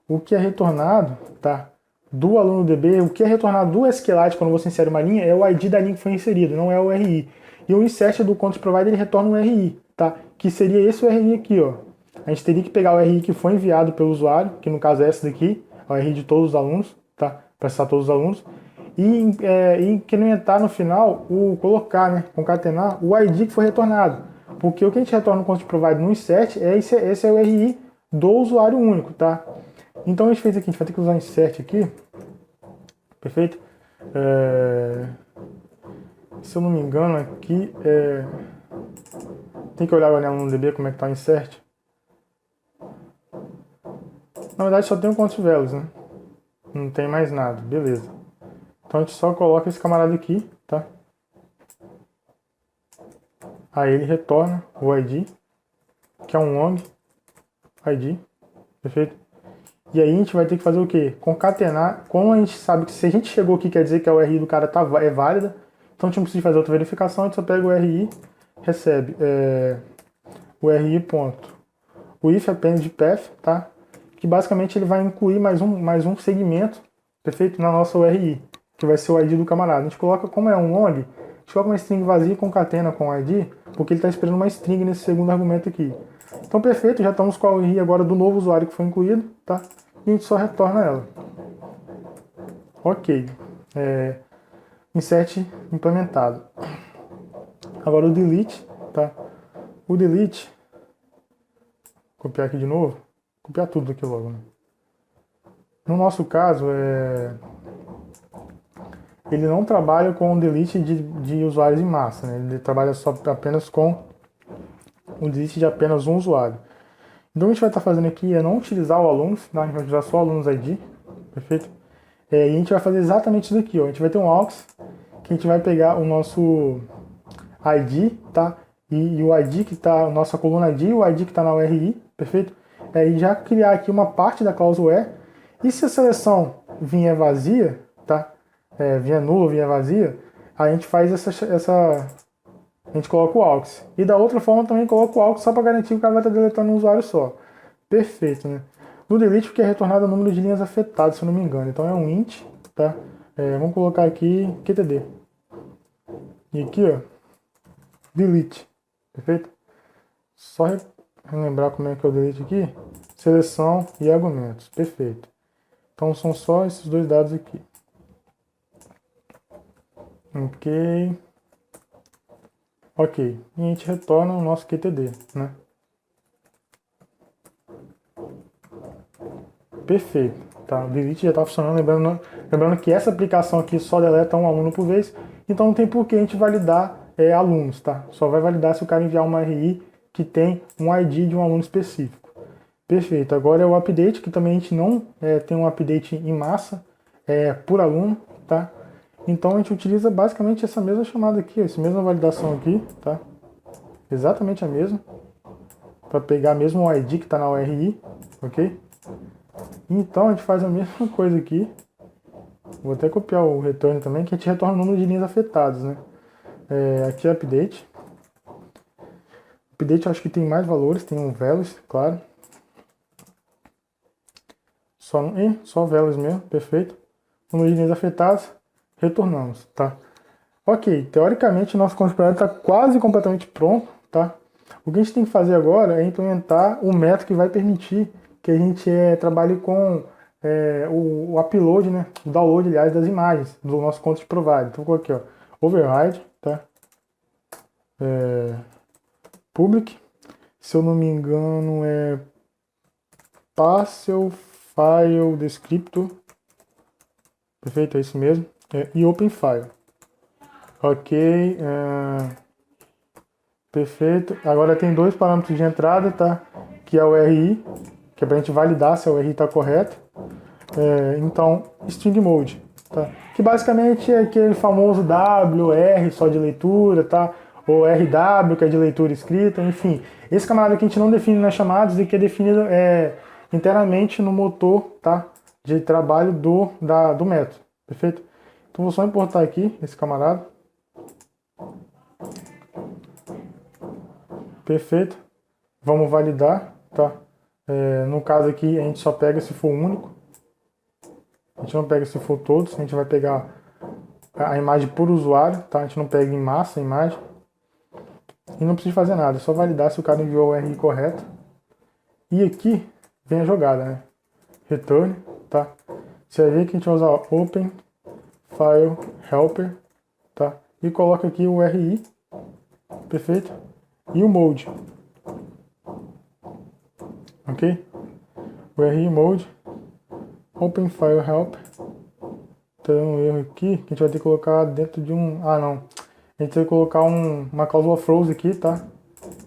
O que é retornado, tá? Do aluno DB, o que é retornado do SQLite quando você insere uma linha é o ID da linha que foi inserida, não é o RI. E o insert do content provider ele retorna um RI, tá? Que seria esse RI aqui, ó. A gente teria que pegar o RI que foi enviado pelo usuário, que no caso é esse daqui, é o RI de todos os alunos, tá? Para acessar todos os alunos. E incrementar no final, colocar, né? Concatenar o ID que foi retornado. Porque o que a gente retorna no content provider no insert esse é o RI do usuário único, tá? Então a gente fez aqui, a gente vai ter que usar insert aqui. Perfeito? Se eu não me engano aqui tem que olhar agora no DB como é que tá o insert. Na verdade só tem o content values, né? Não tem mais nada, beleza. Então a gente só coloca esse camarada aqui, tá? Aí ele retorna o ID, que é um long ID, perfeito? E aí a gente vai ter que fazer o quê? Concatenar. Como a gente sabe que se a gente chegou aqui quer dizer que a URI do cara é válida, então a gente não precisa fazer outra verificação, a gente só pega o URI, recebe o URI ponto. O if append path, tá? Que basicamente ele vai incluir mais um segmento, perfeito? Na nossa URI, que vai ser o ID do camarada. A gente coloca, como é um long, a gente coloca uma string vazia e concatena com o ID, porque ele está esperando uma string nesse segundo argumento aqui. Então, perfeito, já estamos com a URI agora do novo usuário que foi incluído, tá? E a gente só retorna ela. Ok. Insert implementado. Agora o delete, tá? O delete, copiar aqui de novo, copiar tudo aqui logo, né? No nosso caso, ele não trabalha com o delete de usuários em massa, né? Ele trabalha apenas com o delete de apenas um usuário. Então o que a gente vai estar fazendo aqui é não utilizar o aluno, tá? A gente vai utilizar só o alunos ID, perfeito? E a gente vai fazer exatamente isso daqui, ó. A gente vai ter um aux, que a gente vai pegar o nosso ID, tá? E o ID que está, nossa coluna ID e o ID que está na URI, perfeito? e já criar aqui uma parte da cláusula E. E se a seleção vier vazia, tá? Vier nula, vier vazia, a gente faz a gente coloca o aux. E da outra forma também coloca o aux só para garantir que o cara vai estar deletando um usuário só. Perfeito, né? No delete porque é retornado o número de linhas afetadas, se eu não me engano. Então é um int, tá? Vamos colocar aqui QTD. E aqui, ó, delete. Perfeito? Só relembrar como é que é o delete aqui. Seleção e argumentos. Perfeito. Então são só esses dois dados aqui. Ok. Ok. E a gente retorna o nosso QTD, né? Perfeito. Tá? O delete já está funcionando. Lembrando que essa aplicação aqui só deleta um aluno por vez. Então não tem por que a gente validar alunos, tá? Só vai validar se o cara enviar uma RI que tem um ID de um aluno específico. Perfeito. Agora é o update, que também a gente não tem um update em massa por aluno, tá? Então a gente utiliza basicamente essa mesma chamada aqui, essa mesma validação aqui, tá? Exatamente a mesma, para pegar mesmo o ID que está na URI, ok? Então a gente faz a mesma coisa aqui. Vou até copiar o return também, que a gente retorna o número de linhas afetadas, né? Aqui é update. Update eu acho que tem mais valores, tem um values, claro. Só values mesmo, perfeito. Número de linhas afetadas, retornamos, tá? Ok, teoricamente nosso conjunto está quase completamente pronto, tá? O que a gente tem que fazer agora é implementar o método que vai permitir que a gente trabalhe com o upload, né? O download, aliás, das imagens do nosso content provider. Então, eu coloquei, ó, override, tá? Public, se eu não me engano, é parcel file descriptor, perfeito, é isso mesmo, e open file. Ok, perfeito. Agora tem dois parâmetros de entrada, tá? Que é o RI, que é para a gente validar se o RI está correto. Então, string mode, tá? Que basicamente é aquele famoso WR só de leitura, tá? Ou RW, que é de leitura escrita, enfim. Esse camarada que a gente não define nas chamadas e que é definido internamente no motor, tá? De trabalho do método, perfeito? Então vou só importar aqui esse camarada. Perfeito. Vamos validar, tá? No caso aqui a gente só pega se for único. A gente não pega se for todos, a gente vai pegar a imagem por usuário, tá? A gente não pega em massa a imagem. E não precisa fazer nada, é só validar se o cara enviou o RI correto. E aqui vem a jogada, né? Return, tá? Você vai ver que a gente vai usar Open File Helper, tá? E coloca aqui o RI, perfeito? E o Mode, ok? O RI Mode, Open File Helper. Tem um erro aqui que a gente vai ter que colocar dentro de um... Ah, não. A gente vai colocar uma cláusula froze aqui, tá?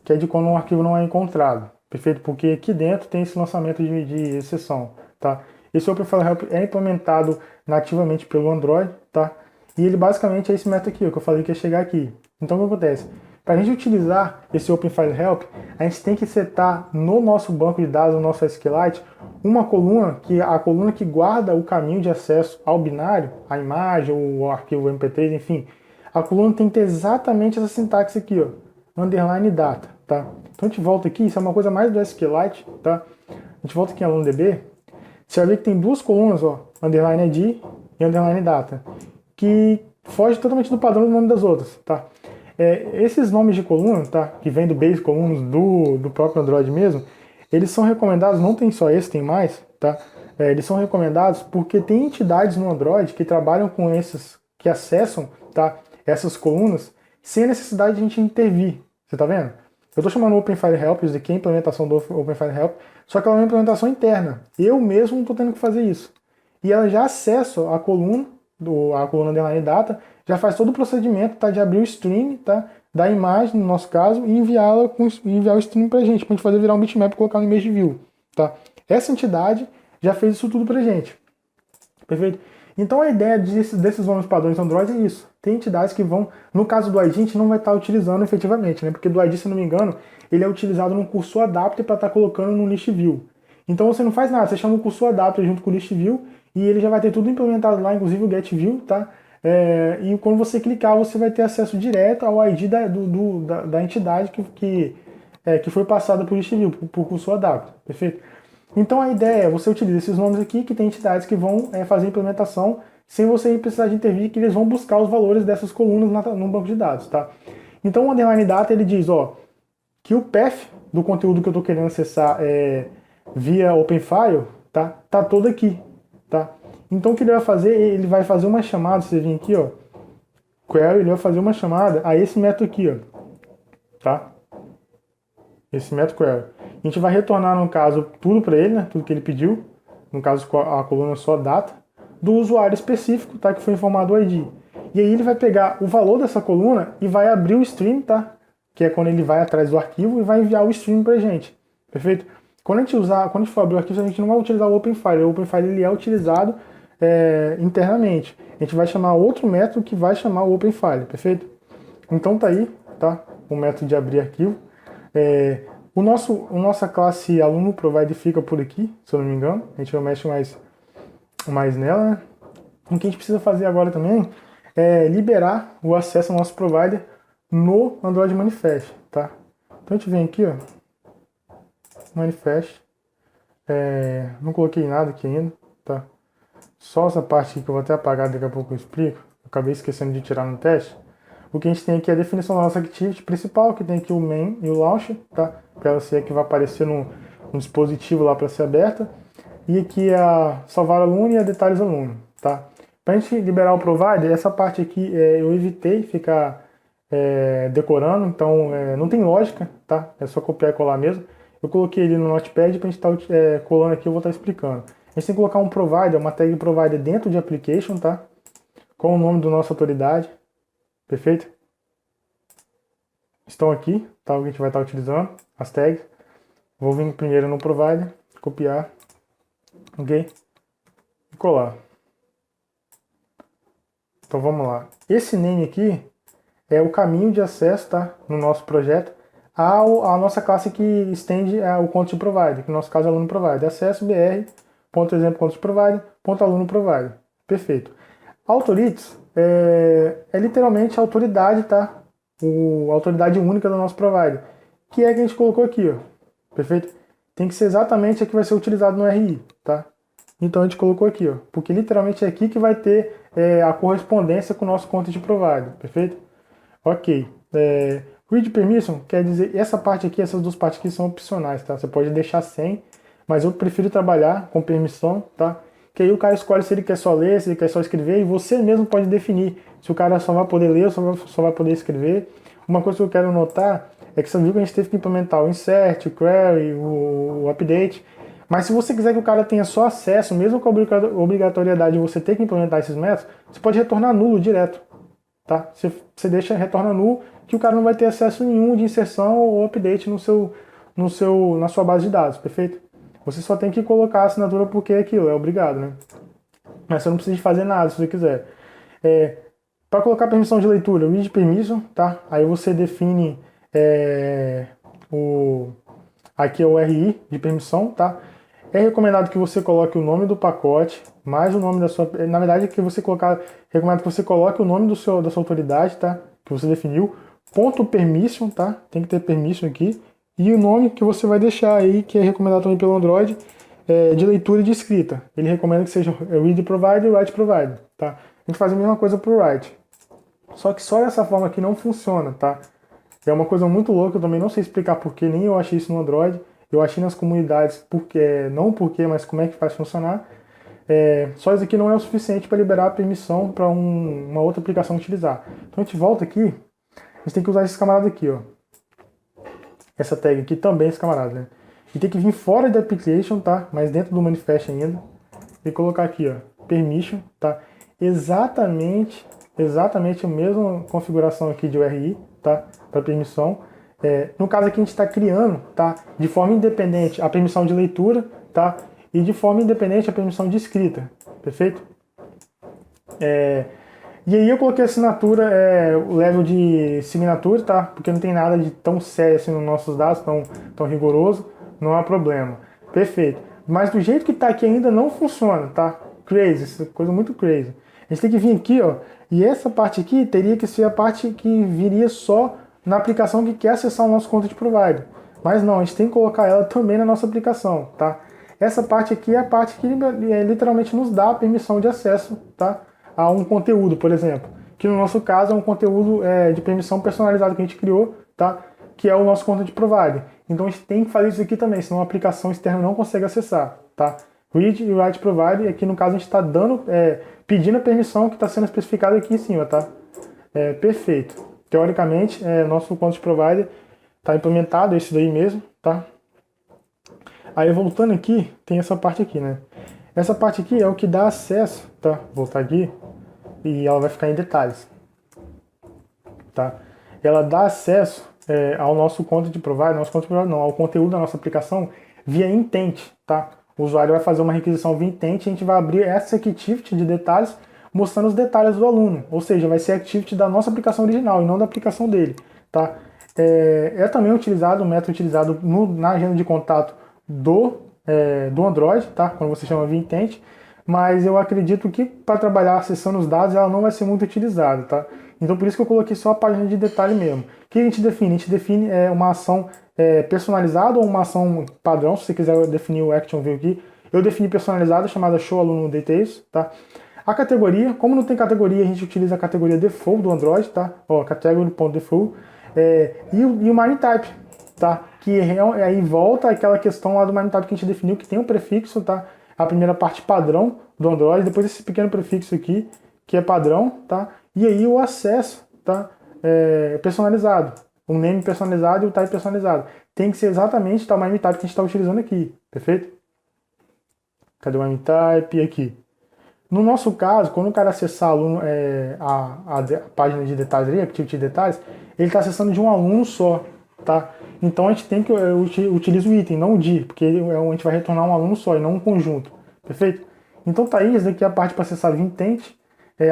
Que é de quando um arquivo não é encontrado. Perfeito? Porque aqui dentro tem esse lançamento de exceção, tá? Esse OpenFileHelp é implementado nativamente pelo Android, tá? E ele basicamente é esse método aqui, o que eu falei que ia chegar aqui. Então o que acontece? Para a gente utilizar esse OpenFileHelp, a gente tem que setar no nosso banco de dados, no nosso SQLite, uma coluna, que a coluna que guarda o caminho de acesso ao binário, a imagem, o arquivo MP3, enfim. A coluna tem que ter exatamente essa sintaxe aqui, ó, underline data, tá? Então a gente volta aqui, isso é uma coisa mais do SQLite, tá? A gente volta aqui em AlunoDB, você vai ver que tem duas colunas, ó, underline ID e underline data, que foge totalmente do padrão do nome das outras, tá? Esses nomes de coluna, tá? Que vem do base columns do próprio Android mesmo, eles são recomendados, não tem só esse, tem mais, tá? Eles são recomendados porque tem entidades no Android que trabalham com esses, que acessam, tá? Essas colunas sem a necessidade de a gente intervir, você tá vendo? Eu estou chamando o OpenFileHelp, isso aqui é a implementação do OpenFileHelp, só que ela é uma implementação interna. Eu mesmo estou tendo que fazer isso. E ela já acessa a coluna underline data, já faz todo o procedimento, tá, de abrir o stream, tá, da imagem, no nosso caso, e enviar o stream pra gente fazer virar um bitmap e colocar no image view, tá? Essa entidade já fez isso tudo pra gente. Perfeito? Então a ideia desses nomes padrões Android é isso. Tem entidades que vão, no caso do ID, a gente não vai estar utilizando efetivamente, né? Porque do ID, se não me engano, ele é utilizado num cursor adapter para estar colocando no list view. Então você não faz nada, você chama o cursor adapter junto com o list view e ele já vai ter tudo implementado lá, inclusive o get view, tá? E quando você clicar, você vai ter acesso direto ao ID da entidade que foi passada por list view, por cursor adapter, perfeito? Então a ideia é, você utiliza esses nomes aqui, que tem entidades que vão fazer a implementação sem você precisar de intervir, que eles vão buscar os valores dessas colunas no banco de dados, tá? Então o underline data, ele diz, ó, que o path do conteúdo que eu estou querendo acessar via OpenFile, tá todo aqui, tá? Então o que ele vai fazer? Ele vai fazer uma chamada, você vem aqui, ó, query, ele vai fazer uma chamada a esse método aqui, ó, tá? Esse método query. A gente vai retornar, no caso, tudo para ele, né? Tudo que ele pediu, no caso a coluna só data, do usuário específico, tá? Que foi informado o ID. E aí ele vai pegar o valor dessa coluna e vai abrir o stream, tá? Que é quando ele vai atrás do arquivo e vai enviar o stream pra gente. Perfeito? Quando a gente for abrir o arquivo, a gente não vai utilizar o OpenFile. O OpenFile ele é utilizado internamente. A gente vai chamar outro método que vai chamar o OpenFile. Perfeito? Então tá aí, tá? O método de abrir arquivo. A nossa classe aluno provide fica por aqui, se eu não me engano. A gente não mexe mais nela, né? O que a gente precisa fazer agora também é liberar o acesso ao nosso provider no Android Manifest, tá? Então a gente vem aqui, ó, Manifest, não coloquei nada aqui ainda, tá? Só essa parte aqui que eu vou até apagar, daqui a pouco eu explico, eu acabei esquecendo de tirar no teste. O que a gente tem aqui é a definição da nossa activity principal, que tem aqui o main e o launcher, tá? Para ela ser que vai aparecer no dispositivo lá para ser aberta. E aqui é a salvar aluno e a detalhes aluno, tá? Para a gente liberar o provider, essa parte aqui eu evitei ficar decorando, então não tem lógica, tá? É só copiar e colar mesmo. Eu coloquei ele no Notepad para a gente estar colando aqui, eu vou estar explicando. A gente tem que colocar um provider, uma tag provider dentro de application, tá? Com o nome da nossa autoridade, perfeito? Estão aqui, tá? O que a gente vai estar utilizando, as tags. Vou vir primeiro no provider, copiar, ok? E colar. Então vamos lá. Esse name aqui é o caminho de acesso, tá? No nosso projeto, à nossa classe que estende o content provider, que no nosso caso é aluno provider. Acesso br.exemplo content provider, .aluno provider. Perfeito. Authorities é literalmente a autoridade, tá? A autoridade única do nosso provider, que é a que a gente colocou aqui, ó. Perfeito? Tem que ser exatamente a que vai ser utilizado no RI, tá? Então a gente colocou aqui, ó, porque literalmente é aqui que vai ter a correspondência com o nosso content provider, perfeito? Ok. Read permission quer dizer, essa parte aqui, essas duas partes aqui são opcionais, tá? Você pode deixar sem, mas eu prefiro trabalhar com permissão, tá? Que aí o cara escolhe se ele quer só ler, se ele quer só escrever, e você mesmo pode definir se o cara só vai poder ler ou só vai poder escrever. Uma coisa que eu quero notar é que você viu que a gente teve que implementar o insert, o query, o update. Mas se você quiser que o cara tenha só acesso, mesmo com a obrigatoriedade de você ter que implementar esses métodos, você pode retornar nulo direto, tá? Você deixa retorna nulo, que o cara não vai ter acesso nenhum de inserção ou update na sua base de dados, perfeito? Você só tem que colocar a assinatura porque é aquilo, é obrigado, né? Mas você não precisa fazer nada se você quiser. Para colocar permissão de leitura, read permission, tá? Aí você define aqui é o RI de permissão, tá? É recomendado que você coloque o nome do pacote, mais o nome da sua... Na verdade, recomendo que você coloque o nome da sua autoridade, tá? Que você definiu. Ponto permission, tá? Tem que ter permission aqui. E o nome que você vai deixar aí, que é recomendado também pelo Android, de leitura e de escrita. Ele recomenda que seja read provider e write provider, tá? A gente faz a mesma coisa pro write. Só que só dessa forma aqui não funciona, tá? É uma coisa muito louca, eu também não sei explicar porquê, nem eu achei isso no Android. Eu achei nas comunidades, não porquê, mas como é que faz funcionar. Só isso aqui não é o suficiente para liberar a permissão para uma outra aplicação utilizar. Então a gente volta aqui, a gente tem que usar esse camarada aqui, ó. Essa tag aqui também, esse camarada, né? E tem que vir fora da application, tá? Mas dentro do manifest ainda. E colocar aqui, ó, permission, tá? Exatamente a mesma configuração aqui de URI, tá? Para permissão. No caso aqui a gente está criando, tá? De forma independente a permissão de leitura, tá? E de forma independente a permissão de escrita, perfeito? E aí eu coloquei a assinatura, o level de signature, tá? Porque não tem nada de tão sério assim nos nossos dados, tão rigoroso, não há problema. Perfeito. Mas do jeito que está aqui ainda não funciona, tá? Crazy, essa coisa muito crazy. A gente tem que vir aqui, ó, e essa parte aqui teria que ser a parte que viria só na aplicação que quer acessar o nosso content provider. Mas não, a gente tem que colocar ela também na nossa aplicação, tá? Essa parte aqui é a parte que literalmente nos dá a permissão de acesso, tá? A um conteúdo, por exemplo. Que no nosso caso é um conteúdo de permissão personalizado que a gente criou, tá? Que é o nosso content provider. Então a gente tem que fazer isso aqui também, senão a aplicação externa não consegue acessar, tá? Read e write provider, aqui no caso a gente está dando, pedindo a permissão que está sendo especificada aqui em cima, tá? Perfeito. Teoricamente, nosso content provider está implementado, é esse daí mesmo, tá? Aí voltando aqui, tem essa parte aqui, né? Essa parte aqui é o que dá acesso, tá? Vou voltar aqui e ela vai ficar em detalhes, tá? Ela dá acesso ao nosso content provider, ao conteúdo da nossa aplicação via intent, tá? O usuário vai fazer uma requisição via intent e a gente vai abrir essa activity de detalhes mostrando os detalhes do aluno, ou seja, vai ser a activity da nossa aplicação original e não da aplicação dele, tá? Também utilizado, um método utilizado na agenda de contato do Android, tá? Quando você chama via intent, mas eu acredito que para trabalhar acessando os dados ela não vai ser muito utilizada, tá? Então por isso que eu coloquei só a página de detalhe mesmo. O que a gente define? A gente define uma ação personalizada ou uma ação padrão, se você quiser definir o Action View aqui. Eu defini personalizada, chamada Show Aluno Details, tá? A categoria, como não tem categoria, a gente utiliza a categoria default do Android, tá? Ó, category.default. E o MIME Type, tá? Que aí volta aquela questão lá do MIME Type que a gente definiu, que tem um prefixo, tá? A primeira parte padrão do Android, depois esse pequeno prefixo aqui, que é padrão, tá? E aí o acesso, tá? Personalizado. O name personalizado e o type personalizado. Tem que ser exatamente o MIME Type que a gente está utilizando aqui, perfeito? Cadê o MIME Type? Aqui. No nosso caso, quando o cara acessar a página de detalhes ali, Activity Detalhes, ele está acessando de um aluno só, tá? Então a gente tem que utilizar o item, não o dir, porque a gente vai retornar um aluno só e não um conjunto, perfeito? Então tá aí, essa daqui é a parte para acessar o intent.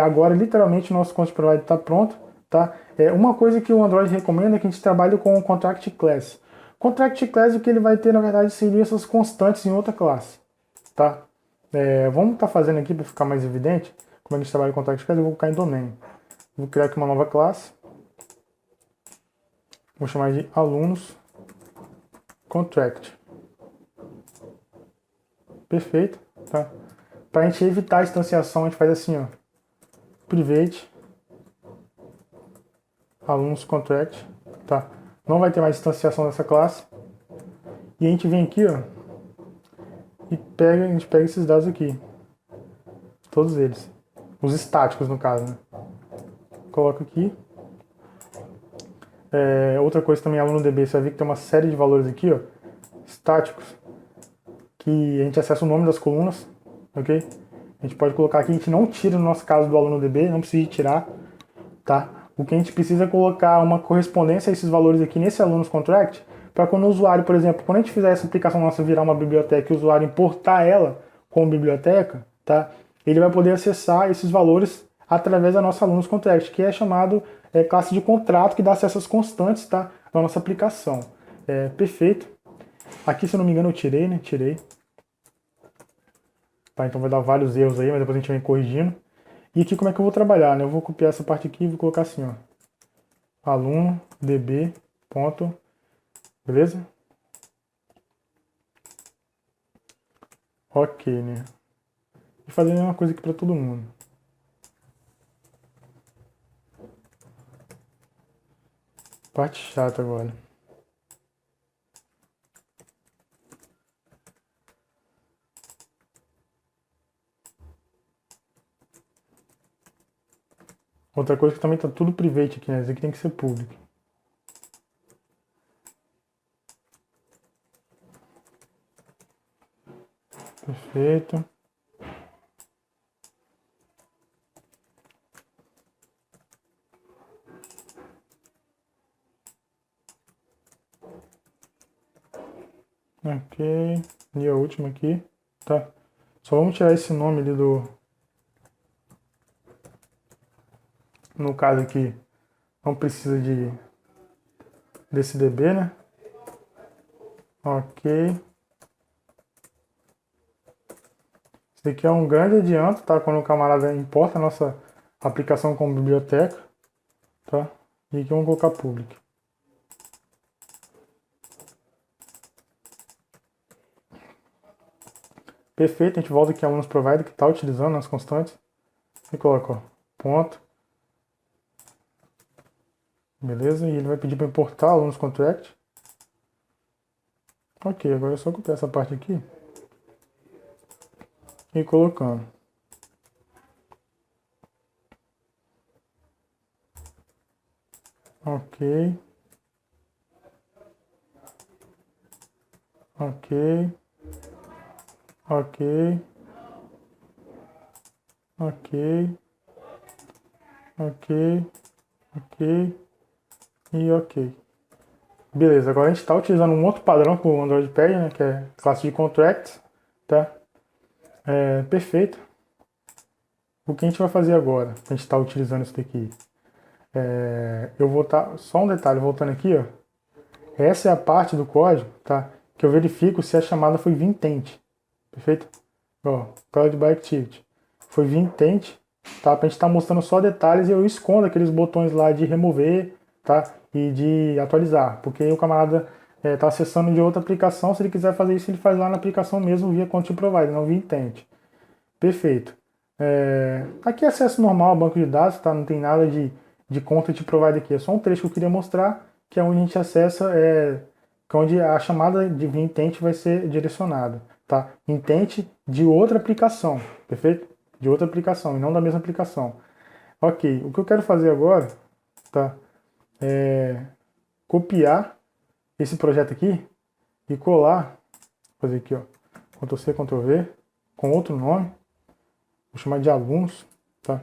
Agora, literalmente, o nosso content provider está pronto, tá? Uma coisa que o Android recomenda é que a gente trabalhe com o Contract Class. Contract Class, o que ele vai ter, na verdade, seria essas constantes em outra classe, tá? Vamos estar fazendo aqui para ficar mais evidente como a gente trabalha com Contract Class. Eu vou colocar em Domain. Vou criar aqui uma nova classe. Vou chamar de alunos contract. Perfeito, tá? Para a gente evitar a instanciação, a gente faz assim, ó. Private alunos contract, tá? Não vai ter mais instanciação dessa classe. E a gente vem aqui, ó, e a gente pega esses dados aqui. Todos eles. Os estáticos, no caso, né? Coloco aqui. Outra coisa também, aluno DB, você vai ver que tem uma série de valores aqui, ó, estáticos, que a gente acessa o nome das colunas, ok? A gente pode colocar aqui, a gente não tira no nosso caso do aluno DB, não precisa tirar, tá? O que a gente precisa é colocar uma correspondência a esses valores aqui nesse alunos contract, para quando o usuário, por exemplo, quando a gente fizer essa aplicação nossa virar uma biblioteca e o usuário importar ela como biblioteca, tá? Ele vai poder acessar esses valores através da nossa alunos contract, que é chamado classe de contrato, que dá acesso às constantes, tá? Na nossa aplicação. Perfeito. Aqui, se eu não me engano, eu tirei, né? Tirei. Tá, então vai dar vários erros aí, mas depois a gente vem corrigindo. E aqui como é que eu vou trabalhar, né? Eu vou copiar essa parte aqui e vou colocar assim, ó. Aluno, db, ponto, beleza? Ok, né? E fazer a mesma coisa aqui para todo mundo. Parte chata agora. Outra coisa que também tá tudo private aqui, né? Isso aqui tem que ser público. Perfeito. Ok. E a última aqui, tá? Só vamos tirar esse nome ali do... No caso aqui, não precisa desse DB, né? Ok. Isso aqui é um grande adianto, tá? Quando o camarada importa a nossa aplicação como biblioteca, tá? E aqui vamos colocar public. Perfeito, a gente volta aqui a alunos provider que está utilizando as constantes e coloca, ó, ponto. Beleza? E ele vai pedir para importar alunos contract. Ok, agora é só copiar essa parte aqui e ir colocando. Ok. Ok. Ok. Ok. Ok. Ok. E ok. Beleza, agora a gente está utilizando um outro padrão para o Android Pad, né, que é classe de contracts, tá? Perfeito. O que a gente vai fazer agora? A gente está utilizando isso daqui. Eu vou estar, só um detalhe, voltando aqui, ó. Essa é a parte do código, tá? Que eu verifico se a chamada foi via intent. Perfeito? Ó, Cloud by Activity. Foi via intent, tá? Pra gente estar mostrando só detalhes e eu escondo aqueles botões lá de remover, tá? E de atualizar. Porque o camarada tá acessando de outra aplicação. Se ele quiser fazer isso, ele faz lá na aplicação mesmo via Content Provider, não via intent. Perfeito. Aqui é acesso normal ao banco de dados, tá? Não tem nada de content provider aqui. É só um trecho que eu queria mostrar, que é onde a gente acessa, que é onde a chamada de via intent vai ser direcionada, tá? Intent de outra aplicação, perfeito? De outra aplicação e não da mesma aplicação. Ok, o que eu quero fazer agora, tá? É copiar esse projeto aqui e colar, fazer aqui, ó, Ctrl C, Ctrl V, com outro nome. Vou chamar de alunos, tá?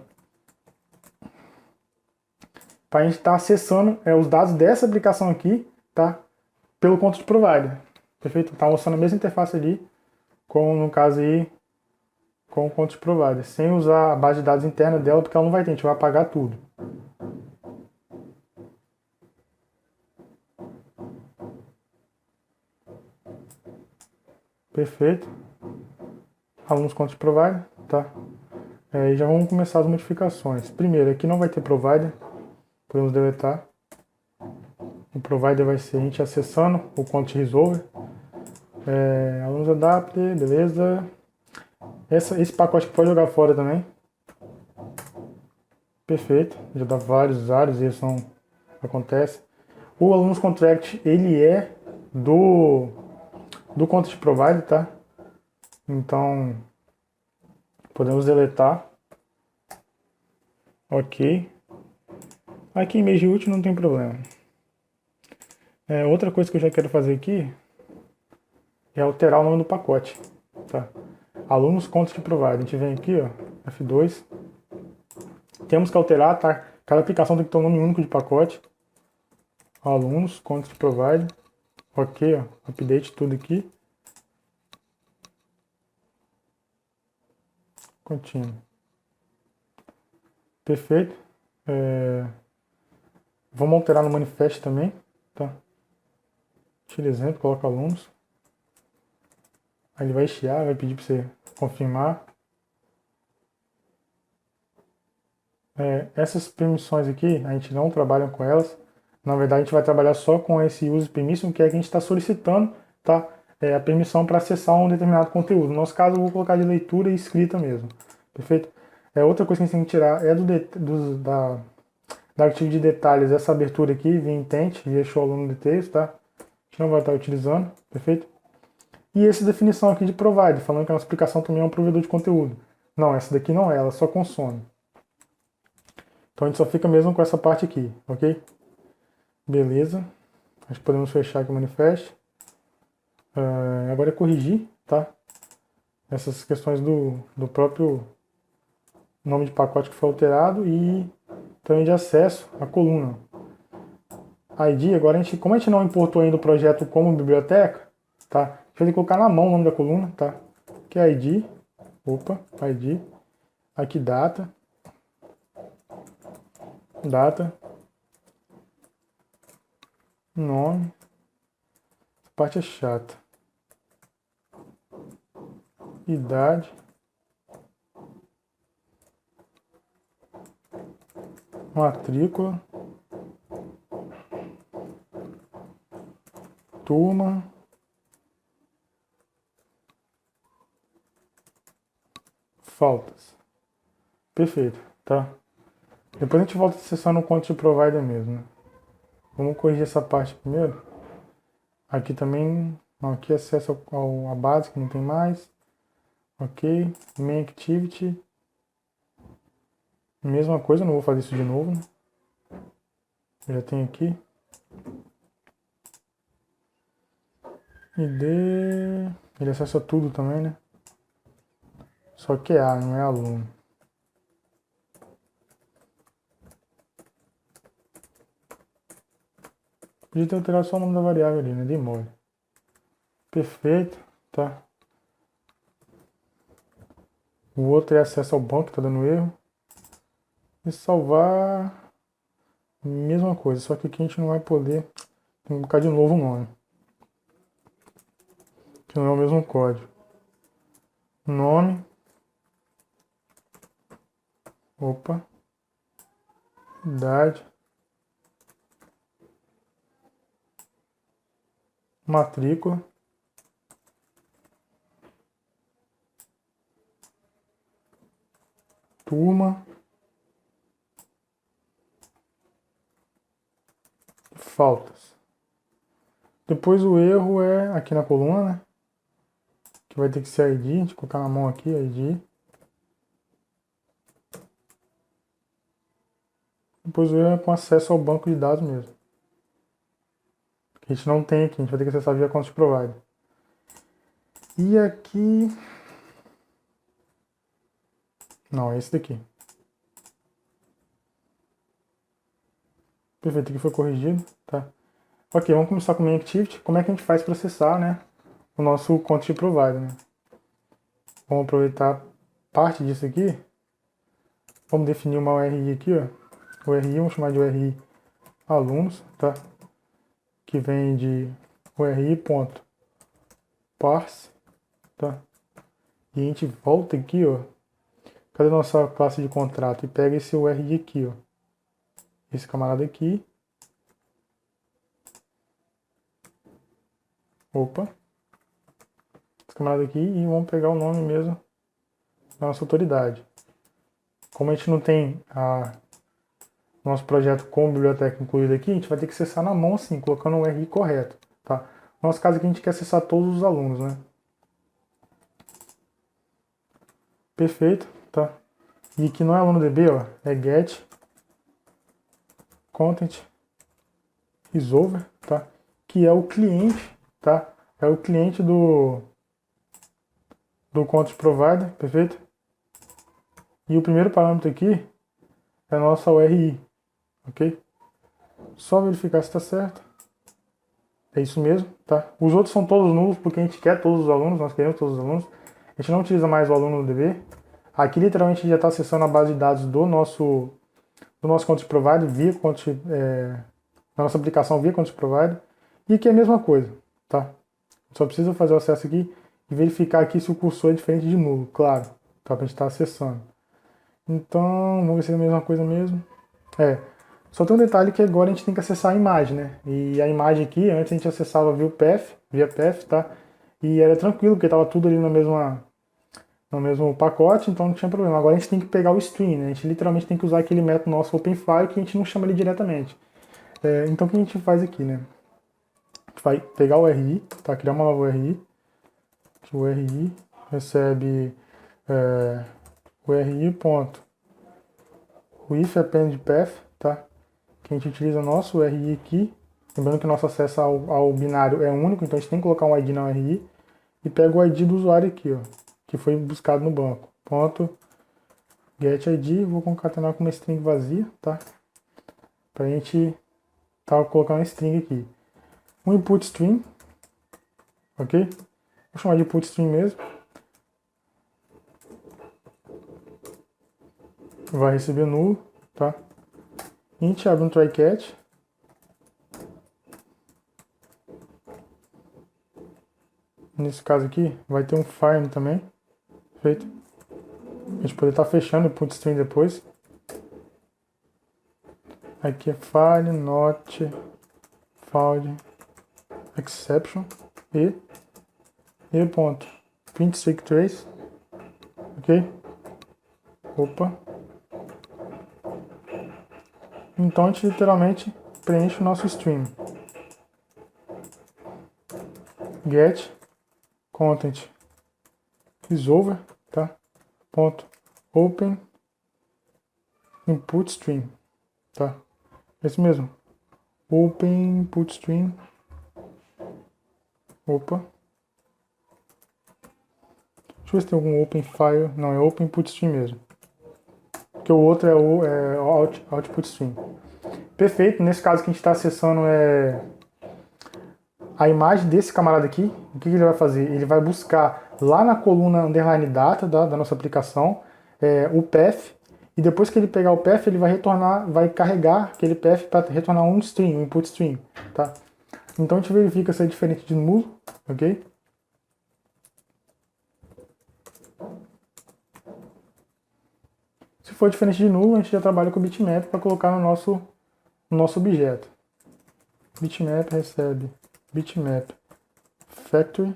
Para a gente estar acessando os dados dessa aplicação aqui, tá? Pelo content provider. Perfeito? Tá mostrando a mesma interface ali, com, no caso aí, com o content provider, sem usar a base de dados interna dela, porque ela não vai ter, a gente vai apagar tudo. Perfeito. Alunos content provider, tá? E já vamos começar as modificações. Primeiro, aqui não vai ter provider, podemos deletar. O provider vai ser a gente acessando o content resolver. Alunos adapter, beleza. Esse pacote pode jogar fora também. Perfeito, já dá vários usuários e isso não acontece. O Alunos Contract, ele é do Content Provider, tá? Então, podemos deletar. Ok. Aqui em mês de útil não tem problema. Outra coisa que eu já quero fazer aqui é alterar o nome do pacote, tá? Alunos Content Provider. A gente vem aqui, ó, F2. Temos que alterar, tá? Cada aplicação tem que ter um nome único de pacote. Alunos Content Provider. Ok, ó, update tudo aqui. Contínuo. Perfeito. Vamos alterar no manifest também, tá? Tira exemplo, coloca alunos. Aí ele vai chiar, vai pedir para você confirmar. Essas permissões aqui, a gente não trabalha com elas. Na verdade, a gente vai trabalhar só com esse use permission, que é que a gente está solicitando, tá? A permissão para acessar um determinado conteúdo. No nosso caso, eu vou colocar de leitura e escrita mesmo. Perfeito? Outra coisa que a gente tem que tirar é da artigo de detalhes, essa abertura aqui, via intent, via show aluno details, tá? A gente não vai estar utilizando, perfeito? E essa definição aqui de provider, falando que a nossa aplicação também é um provedor de conteúdo. Não, essa daqui não é, ela só consome. Então a gente só fica mesmo com essa parte aqui, ok? Beleza. Acho que podemos fechar aqui o manifest. Agora é corrigir, tá? Essas questões do próprio nome de pacote que foi alterado e também de acesso à coluna. ID, agora como a gente não importou ainda o projeto como biblioteca, tá? A gente vai ter que colocar na mão o nome da coluna, tá? Que é ID, ID, aqui data, nome, essa parte é chata, idade, matrícula, turma, faltas. Perfeito, tá? Depois a gente volta a acessar no content provider mesmo, né? Vamos corrigir essa parte primeiro. Aqui também, não, aqui acesso a base que não tem mais. Ok, main activity. Mesma coisa, não vou fazer isso de novo, né? Já tem aqui. ID, ele acessa tudo também, né? Só que é A, não é aluno. Podia ter alterado só o nome da variável ali, né? Dei mole. Perfeito, tá? O outro é acesso ao banco, que tá dando erro. E salvar, mesma coisa, só que aqui a gente não vai poder. Tem que colocar de novo o nome, que não é o mesmo código. Nome. Opa. Idade. Matrícula. Turma. Faltas. Depois o erro é aqui na coluna, né? Que vai ter que ser ID. A gente colocar na mão aqui, ID. Depois o erro é com acesso ao banco de dados mesmo. Que a gente não tem aqui, a gente vai ter que acessar via content provider. E aqui... Não, é esse daqui. Perfeito, aqui foi corrigido, tá? Ok, vamos começar com o main activity. Como é que a gente faz para acessar, né, o nosso content provider, né? Vamos aproveitar parte disso aqui. Vamos definir uma URI aqui, ó. URI, vamos chamar de URI alunos, tá? Que vem de URI.parse, tá? E a gente volta aqui, ó. Cadê a nossa classe de contrato? E pega esse URI aqui, ó. Esse camarada aqui. Opa. Esse camarada aqui e vamos pegar o nome mesmo da nossa autoridade. Como a gente não tem nosso projeto com biblioteca incluída aqui, a gente vai ter que acessar na mão assim, colocando o URI correto, tá? No nosso caso aqui a gente quer acessar todos os alunos, né? Perfeito, tá? E que não é aluno DB, ó, é get content resolver, tá? Que é o cliente, tá? É o cliente do content provider, perfeito? E o primeiro parâmetro aqui é a nossa URI, ok? Só verificar se está certo. É isso mesmo, tá? Os outros são todos nulos porque a gente quer todos os alunos, nós queremos todos os alunos. A gente não utiliza mais o aluno no DB. Aqui literalmente já está acessando a base de dados do nosso content provider via na nossa aplicação via content provider. E aqui é a mesma coisa, tá? Só precisa fazer o acesso aqui e verificar aqui se o cursor é diferente de nulo, claro, tá? Pra gente estar acessando. Então, vamos ver se é a mesma coisa mesmo. Só tem um detalhe que agora a gente tem que acessar a imagem, né? E a imagem aqui, antes a gente acessava via path, tá? E era tranquilo, porque tava tudo ali no mesmo pacote, então não tinha problema. Agora a gente tem que pegar o stream, né? A gente literalmente tem que usar aquele método nosso OpenFile que a gente não chama ele diretamente. Então o que a gente faz aqui, né? A gente vai pegar o URI, tá? Criar uma nova URI. O URI recebe URI.withAppendPath, tá? Que a gente utiliza nosso URI aqui. Lembrando que o nosso acesso ao binário é único, então a gente tem que colocar um ID na URI. E pega o ID do usuário aqui, ó, que foi buscado no banco. Ponto get ID, vou concatenar com uma string vazia, tá? Pra gente colocar uma string aqui. Um input string, ok? Vou chamar de input string mesmo. Vai receber nulo, tá? A gente abre um try catch. Nesse caso aqui, vai ter um find também. Feito. A gente poder estar fechando o input string depois. Aqui é file not found exception e ponto. 26 trace, ok? Opa. Então a gente literalmente preenche o nosso stream. Get content is over, tá? Ponto. Open input stream, tá? É isso mesmo. Open input stream. Opa. Deixa eu ver se tem algum open file. Não, é open input stream mesmo. Porque o outro é o output stream. Perfeito. Nesse caso que a gente está acessando a imagem desse camarada aqui. O que ele vai fazer? Ele vai buscar lá na coluna underline data da nossa aplicação o path. E depois que ele pegar o path, ele vai retornar, vai carregar aquele path para retornar um stream, um input stream, tá? Então a gente verifica se é diferente de nulo, ok? Se for diferente de nulo, a gente já trabalha com o bitmap para colocar no nosso objeto. Bitmap recebe bitmap factory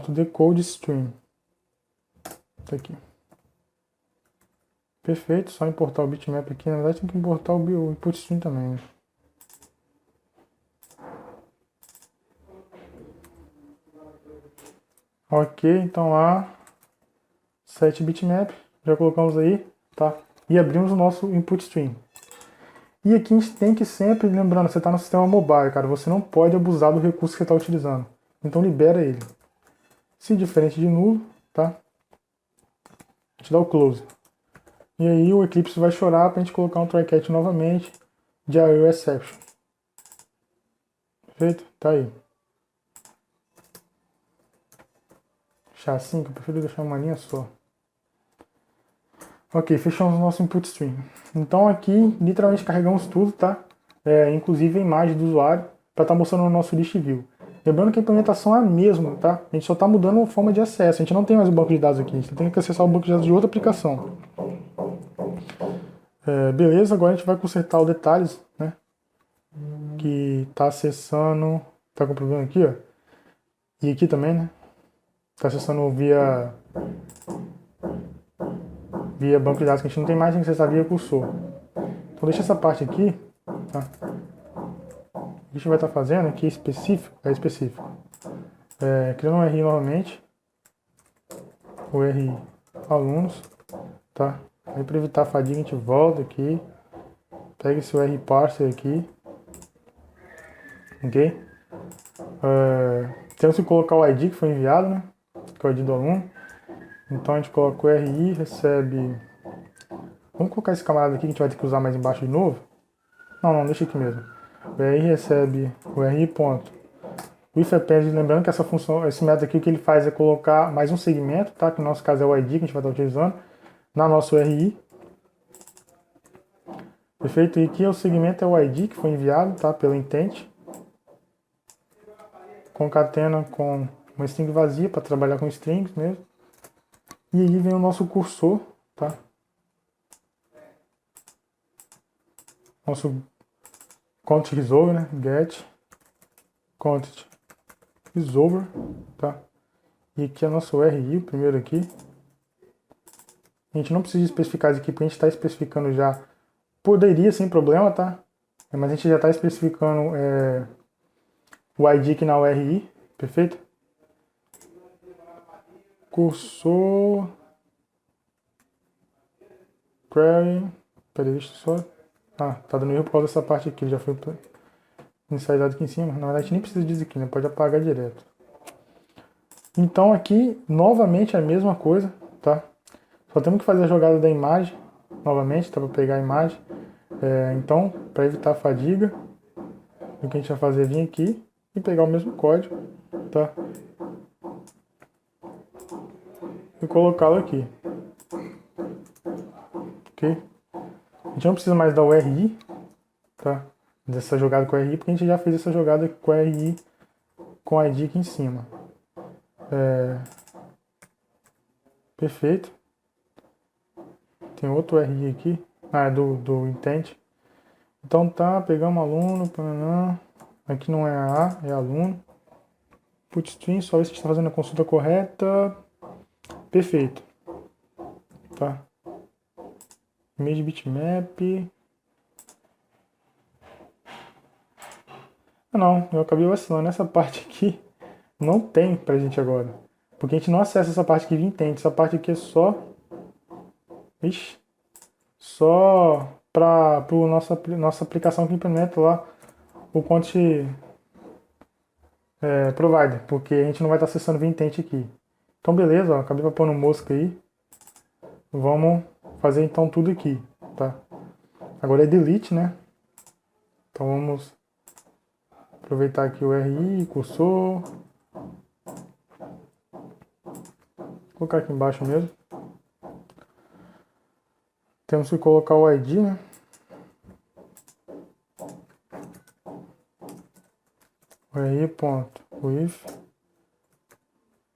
decode stream. Tá aqui. Perfeito, só importar o bitmap aqui. Na verdade tem que importar o input stream também, né? Ok, então lá set bitmap, já colocamos aí, tá? E abrimos o nosso input stream. E aqui a gente tem que sempre, lembrando, você está no sistema mobile, cara, você não pode abusar do recurso que você está utilizando. Então libera ele. Se diferente de nulo, tá? A gente dá o close. E aí o Eclipse vai chorar para a gente colocar um try catch novamente de IO exception. Perfeito? Tá aí. Deixar assim, que eu prefiro deixar uma linha só. Ok, fechamos o nosso input stream. Então aqui, literalmente carregamos tudo, tá? Inclusive a imagem do usuário, para estar mostrando no nosso list view. Lembrando que a implementação é a mesma, tá? A gente só está mudando a forma de acesso. A gente não tem mais o banco de dados aqui, a gente tem que acessar o banco de dados de outra aplicação. Beleza, agora a gente vai consertar os detalhes, né? Que está acessando... Tá com problema aqui, ó. E aqui também, né? Está acessando via banco de dados que a gente não tem mais, tem que acessar via cursor. Então deixa essa parte aqui, tá? O que a gente vai estar fazendo aqui é específico. Criando um RI novamente, o RI alunos, tá? Aí para evitar a fadiga a gente volta aqui, pega esse RI parser aqui, ok? Temos que colocar o ID que foi enviado, né? Que é o ID do aluno. Então a gente coloca o RI, recebe... Vamos colocar esse camarada aqui que a gente vai ter que usar mais embaixo de novo. Não, deixa aqui mesmo. O RI recebe o RI ponto. O if append, lembrando que essa função, esse método aqui, o que ele faz é colocar mais um segmento, tá? Que no nosso caso é o ID que a gente vai estar utilizando, na nossa RI. Perfeito? E aqui o segmento é o ID que foi enviado, tá? Pelo intent. Concatena com uma string vazia para trabalhar com strings mesmo. E aí vem o nosso cursor, tá? Nosso content resolver, né? Get content resolver, tá? E aqui é nosso RI, o primeiro aqui. A gente não precisa especificar isso aqui, porque a gente está especificando já. Poderia sem problema, tá? Mas a gente já está especificando o ID aqui na URI, perfeito? Cursor query. Peraí, deixa eu só. Tá dando erro por causa dessa parte aqui, já foi inicializado aqui em cima. Na verdade, a gente nem precisa disso aqui, né? Pode apagar direto. Então aqui, novamente, é a mesma coisa, tá? Só temos que fazer a jogada da imagem, novamente, tá? Para pegar a imagem. Então, para evitar a fadiga, o que a gente vai fazer é vir aqui e pegar o mesmo código, tá? E colocá-lo aqui. Ok? A gente não precisa mais da URI, tá? Dessa jogada com a RI, porque a gente já fez essa jogada com a RI com a ID aqui em cima. Perfeito. Tem outro RI aqui. Ah, é do intent. Então tá, pegamos aluno, pananã. Aqui não é A, é aluno. Put string, só ver se está fazendo a consulta correta. Perfeito. Tá. Image bitmap. Ah não, eu acabei vacilando. Essa parte aqui não tem pra gente agora. Porque a gente não acessa essa parte aqui de intent. Essa parte aqui é só... Ixi. Só para nossa aplicação que implementa lá o Content Provider. Porque a gente não vai estar acessando via intent aqui. Então beleza, ó, acabei pondo mosca aí. Vamos fazer então tudo aqui, tá? Agora é delete, né? Então vamos aproveitar aqui o RI, cursor. Vou colocar aqui embaixo mesmo. Temos que colocar o ID, né? O RI.with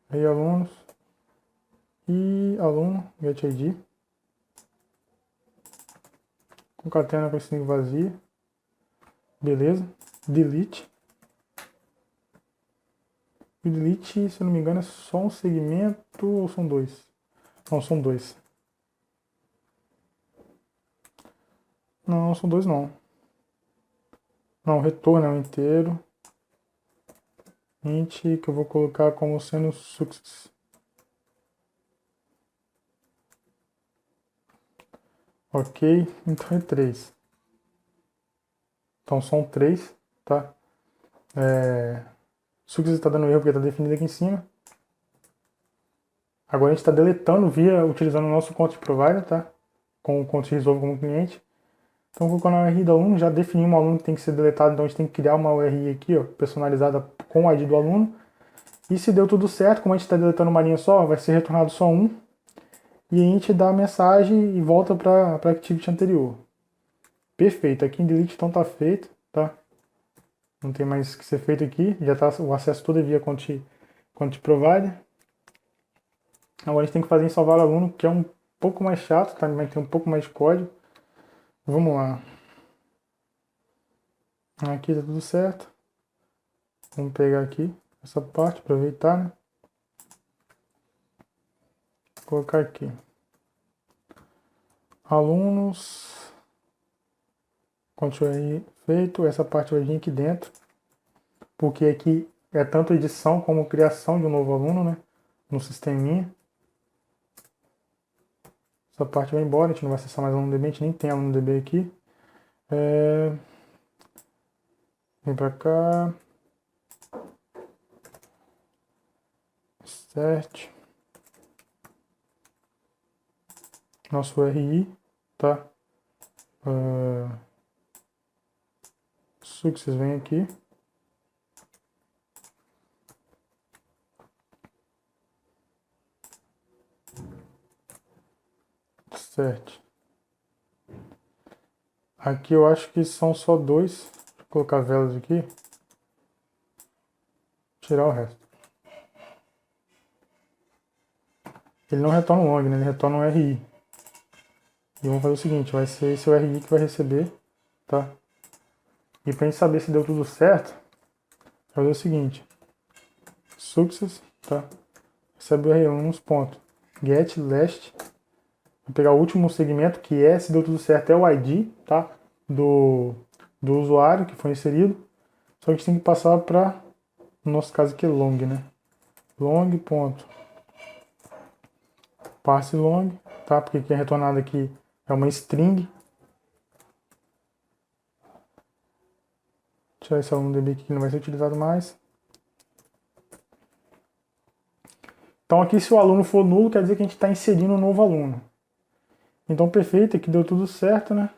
RI alunos e aluno getID. Concatena com string vazia. Beleza. Delete. O delete, se eu não me engano, é só um segmento ou são dois? Não, são dois. Não, são dois não. Não, retorno é um inteiro. Int que eu vou colocar como sendo success. Ok, então é 3. Então são 3, tá? Success está dando erro porque está definido aqui em cima. Agora a gente está deletando utilizando o nosso content provider, tá? Com o content resolve como cliente. Então, colocando a URI do aluno, já definimos um aluno que tem que ser deletado, então a gente tem que criar uma URI aqui, ó, personalizada com o ID do aluno. E se deu tudo certo, como a gente está deletando uma linha só, vai ser retornado só um. E a gente dá a mensagem e volta para a activity anterior. Perfeito, aqui em delete então tá feito, tá? Não tem mais o que ser feito aqui, já tá o acesso todo é via content provider. Agora a gente tem que fazer em salvar o aluno, que é um pouco mais chato, tá? Vai ter um pouco mais de código. Vamos lá. Aqui tá tudo certo. Vamos pegar aqui essa parte, aproveitar, né? Vou colocar aqui. Alunos. Ctrl R feito. Essa parte vai vir aqui dentro. Porque aqui é tanto edição como criação de um novo aluno, né? No sisteminha. Essa parte vai embora, a gente não vai acessar mais aluno DB, a gente nem tem aluno DB aqui. Vem pra cá. Cert. Nosso RI, tá? Success vem aqui. Cert. Aqui eu acho que são só dois. Deixa eu colocar velas aqui. Tirar o resto. Ele não retorna um log, né? Ele retorna um RI. E vamos fazer o seguinte, vai ser esse o RI que vai receber, tá? E pra gente saber se deu tudo certo, fazer o seguinte. Success, tá? Recebe o RI uns pontos. Get last. Vou pegar o último segmento, que é, se deu tudo certo, é o ID, tá? Do usuário que foi inserido. Só que a gente tem que passar para, no nosso caso aqui, long, né? Long, ponto. Parse long, tá? Porque quem é retornado aqui é uma string. Tirar esse aluno DB aqui que não vai ser utilizado mais. Então aqui, se o aluno for nulo, quer dizer que a gente está inserindo um novo aluno. Então perfeito, aqui deu tudo certo, né?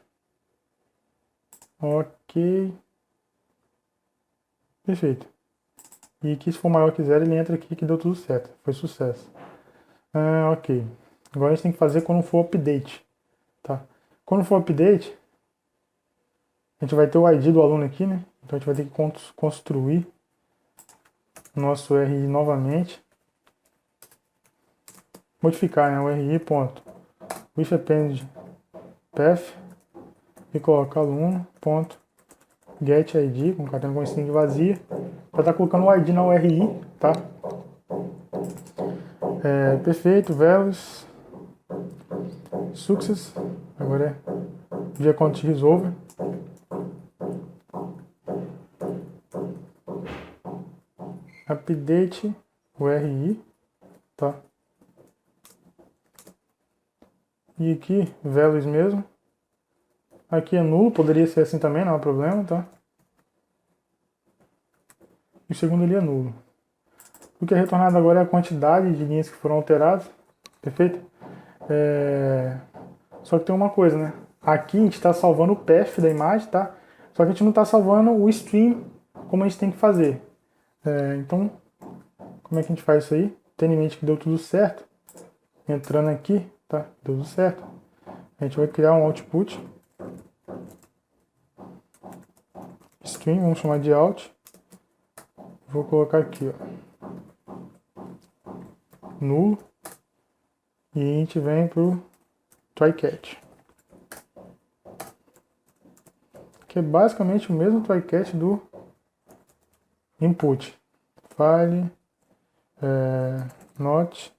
Ok. Perfeito. E aqui, se for maior que zero, ele entra aqui que deu tudo certo. Foi sucesso. Ok. Agora a gente tem que fazer quando for update. Tá? Quando for update, a gente vai ter o ID do aluno aqui, né? Então a gente vai ter que construir o nosso RI novamente. Modificar, né? O RI ponto with append path e coloca aluno.getID, concatenando com string vazia, para estar colocando o ID na URI, tá? Perfeito, values, success, agora é via content resolver. Update URI, tá? E aqui, values mesmo. Aqui é nulo, poderia ser assim também, não há problema, tá? E o segundo ali é nulo. O que é retornado agora é a quantidade de linhas que foram alteradas, perfeito? Só que tem uma coisa, né? Aqui a gente está salvando o path da imagem, tá? Só que a gente não está salvando o stream como a gente tem que fazer. Então, como é que a gente faz isso aí? Tendo em mente que deu tudo certo. Entrando aqui, tá? Deu tudo certo. A gente vai criar um output. Stream, vamos chamar de out. Vou colocar aqui, ó, nulo. E a gente vem pro try-catch. Que é basicamente o mesmo try-catch do input. File, not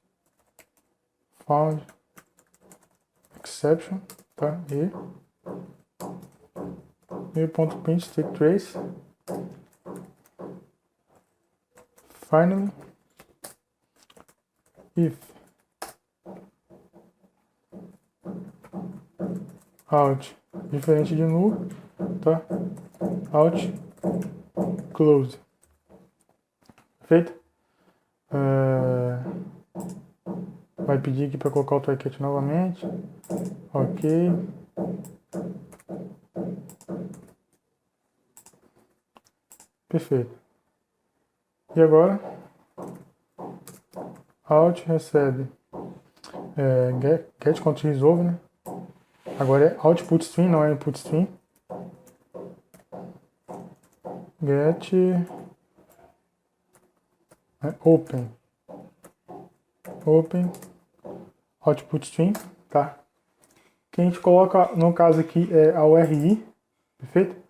found exception, tá? E ponto print take trace. Finally, if out diferente de null, tá? Out close. Perfeito? Vai pedir aqui para colocar o try-catch novamente. Ok. Perfeito. E agora, out recebe get content resolve, né? Agora é output stream, não é input stream. Get open output stream, tá? Que a gente coloca, no caso aqui, é a URI, perfeito?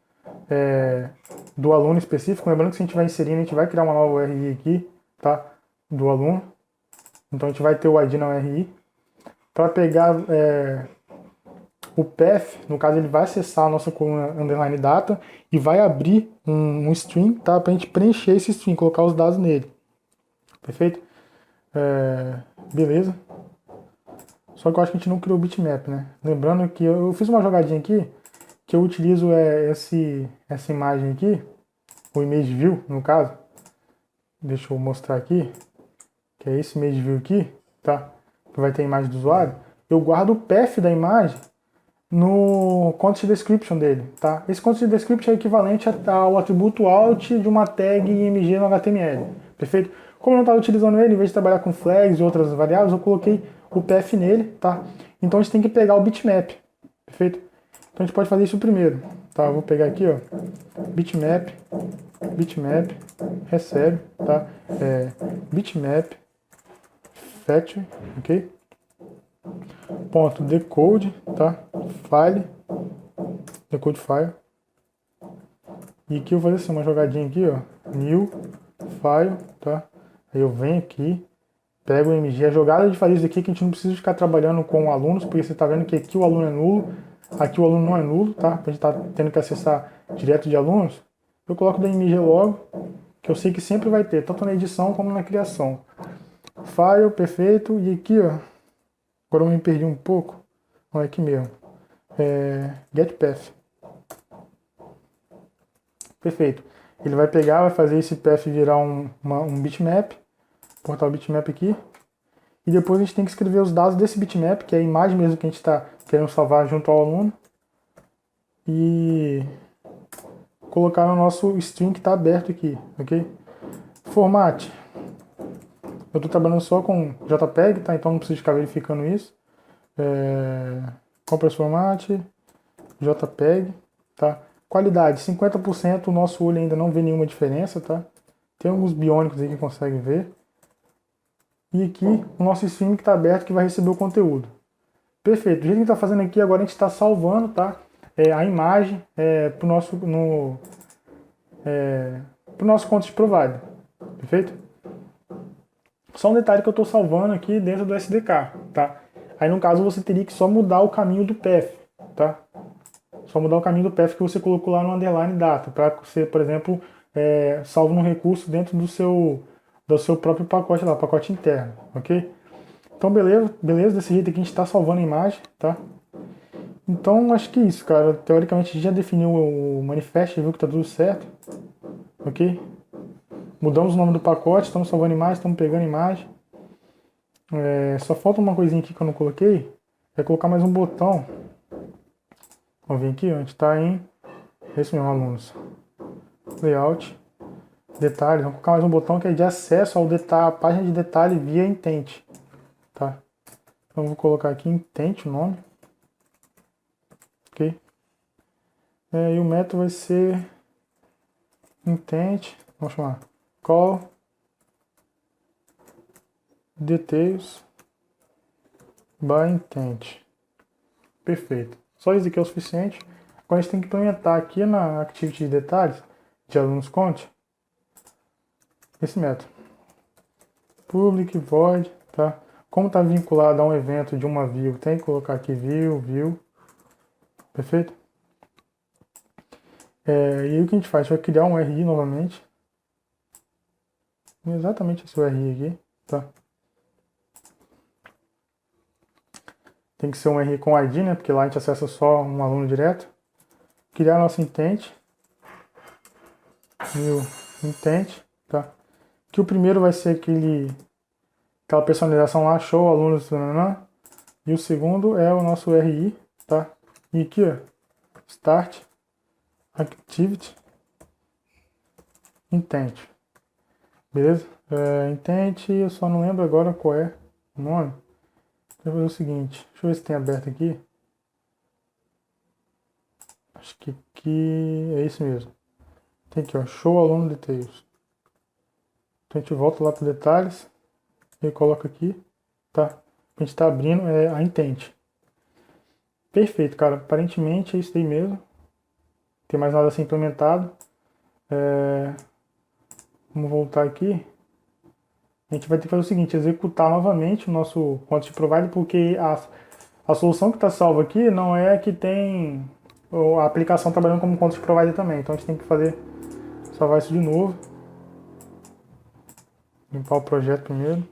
Do aluno específico. Lembrando que se a gente vai inserindo, a gente vai criar uma nova URI aqui, tá? Do aluno. Então a gente vai ter o ID na URI. Para pegar o path, no caso ele vai acessar a nossa coluna underline data e vai abrir um string, tá? Para a gente preencher esse string, colocar os dados nele. Perfeito? Beleza. Só que eu acho que a gente não criou o bitmap, né? Lembrando que eu fiz uma jogadinha aqui, que eu utilizo essa imagem aqui, o image view, no caso. Deixa eu mostrar aqui, que é esse image view aqui, tá? Que vai ter a imagem do usuário. Eu guardo o path da imagem no content description dele, tá? Esse content description é equivalente ao atributo alt de uma tag img no HTML, perfeito? Como eu não estava utilizando ele, em vez de trabalhar com flags e outras variáveis, eu coloquei o path nele, tá? Então a gente tem que pegar o bitmap, perfeito? Então a gente pode fazer isso primeiro, tá? Eu vou pegar aqui, ó, bitmap, recebe, tá? Bitmap, factory, ok? Ponto decode, tá? File, decode file. E aqui eu vou fazer assim, uma jogadinha aqui, ó, new file, tá? Aí eu venho aqui, pego o MG. A jogada de fazer isso aqui é que a gente não precisa ficar trabalhando com alunos, porque você está vendo que aqui o aluno é nulo, aqui o aluno não é nulo, tá? A gente está tendo que acessar direto de alunos. Eu coloco da MG logo, que eu sei que sempre vai ter, tanto na edição como na criação. File, perfeito. E aqui, ó, agora eu me perdi um pouco. Não é aqui mesmo. Get path. Perfeito. Ele vai pegar, vai fazer esse path virar um bitmap. Portar o bitmap aqui. E depois a gente tem que escrever os dados desse bitmap, que é a imagem mesmo que a gente está querendo salvar junto ao aluno. E colocar no nosso string que está aberto aqui, ok? Format. Eu estou trabalhando só com JPEG, tá? Então não preciso ficar verificando isso. Compress format, JPEG, tá? Qualidade, 50%, o nosso olho ainda não vê nenhuma diferença, tá? Tem alguns biônicos aí que conseguem ver. E aqui o nosso stream que está aberto que vai receber o conteúdo. Perfeito, do jeito que a gente está fazendo aqui, agora a gente está salvando, tá? a imagem para o nosso content provider, perfeito? Só um detalhe que eu estou salvando aqui dentro do SDK, tá? Aí no caso você teria que só mudar o caminho do path, tá? Só mudar o caminho do path que você colocou lá no underline data, para você, por exemplo, salvo no recurso dentro do seu próprio pacote lá, pacote interno, ok? Então beleza, desse jeito aqui a gente está salvando a imagem, tá? Então acho que é isso, cara. Teoricamente a gente já definiu o manifesto, viu que tá tudo certo, ok? Mudamos o nome do pacote, estamos salvando a imagem, estamos pegando a imagem. Só falta uma coisinha aqui que eu não coloquei, é colocar mais um botão. Vamos vir aqui, a gente está em, isso mesmo, alunos, layout, detalhes, vamos colocar mais um botão que é de acesso ao detalhe, a página de detalhe via intent, tá? Então vou colocar aqui intent o nome, ok? E o método vai ser intent, vamos chamar call details by intent. Perfeito. Só isso aqui é o suficiente. Agora a gente tem que implementar aqui na activity de detalhes de alunos count esse método. Public void, tá? Como está vinculado a um evento de uma view, tem que colocar aqui view. Perfeito? E aí o que a gente faz? A gente vai criar um RI novamente. Exatamente esse RI aqui, tá? Tem que ser um RI com ID, né? Porque lá a gente acessa só um aluno direto. Criar nosso intent. New intent, tá? Que o primeiro vai ser aquela personalização lá, show alunos, e o segundo é o nosso RI, tá? E aqui, ó, start activity intent, beleza? Intent, eu só não lembro agora qual é o nome. Vou fazer o seguinte, deixa eu ver se tem aberto aqui. Acho que aqui é isso mesmo. Tem aqui, ó, show aluno details. Então a gente volta lá para detalhes e coloca aqui, tá? A gente está abrindo a intent. Perfeito, cara. Aparentemente é isso aí mesmo. Não tem mais nada a ser implementado. Vamos voltar aqui. A gente vai ter que fazer o seguinte, executar novamente o nosso content provider, porque a solução que está salva aqui não é que tem a aplicação trabalhando como content provider também. Então a gente tem que salvar isso de novo. Limpar o projeto primeiro.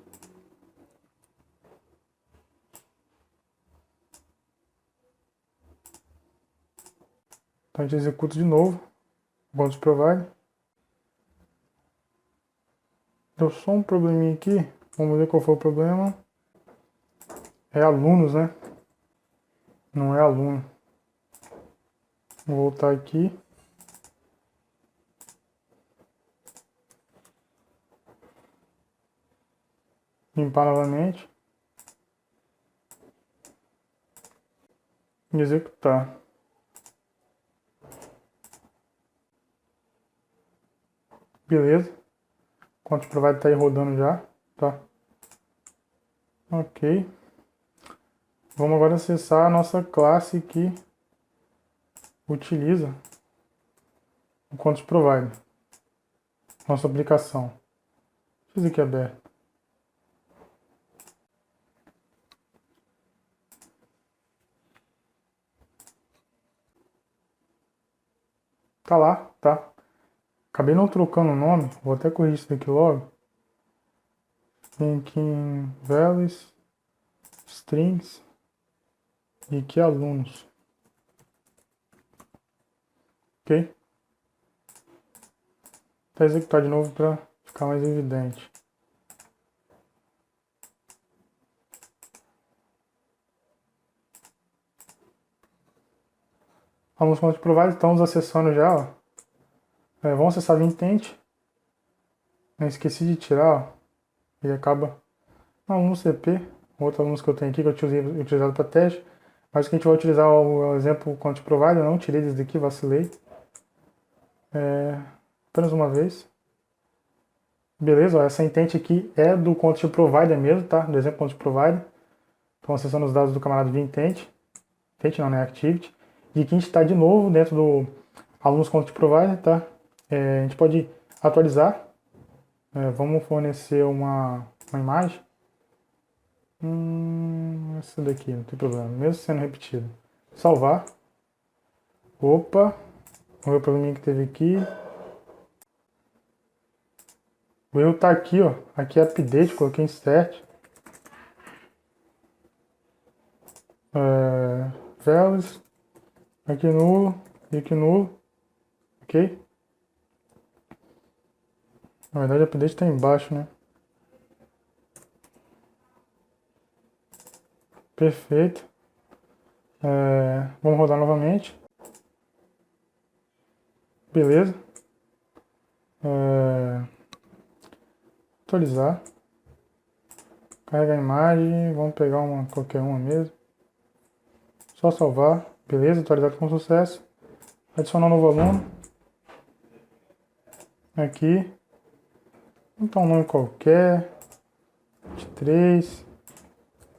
Então a gente executa de novo o content provider. Deu só um probleminha aqui. Vamos ver qual foi o problema. É alunos, né? Não é aluno. Vou voltar aqui. Limpar novamente. E executar. Beleza. O content provider está aí rodando já, tá? Ok. Vamos agora acessar a nossa classe que utiliza o content provider. Nossa aplicação. Deixa eu ver aqui aberto. Tá lá, tá? Acabei não trocando o nome, vou até corrigir isso daqui logo. Thinking values, strings e aqui alunos. Ok? Vou executar de novo para ficar mais evidente. Alunos content provider, estamos acessando já, ó. Vamos acessar o intent. Eu esqueci de tirar, ó. Ele acaba aluno CP, outro aluno que eu tenho aqui que eu utilizado para teste, mas que a gente vai utilizar o exemplo content provider, eu não tirei desde aqui, vacilei. Apenas uma vez. Beleza, ó, essa intent aqui é do content provider mesmo, tá? Do exemplo content provider. Estão acessando os dados do camarada via intent. Intent não, né? Activity. E aqui a gente está de novo dentro do Alunos Content Provider, tá? A gente pode atualizar. Vamos fornecer uma imagem. Essa daqui, não tem problema, mesmo sendo repetido. Salvar. Opa, vamos ver o probleminha que teve aqui. O erro tá aqui, ó. Aqui é update, coloquei insert. Values. Aqui nulo. E aqui nulo. Ok? Na verdade, o update tá embaixo, né? Perfeito. Vamos rodar novamente. Beleza. Atualizar. Carregar a imagem. Vamos pegar qualquer uma mesmo. Só salvar. Beleza, atualizado com sucesso. Adicionar um novo aluno. Aqui. Então um nome qualquer. 23.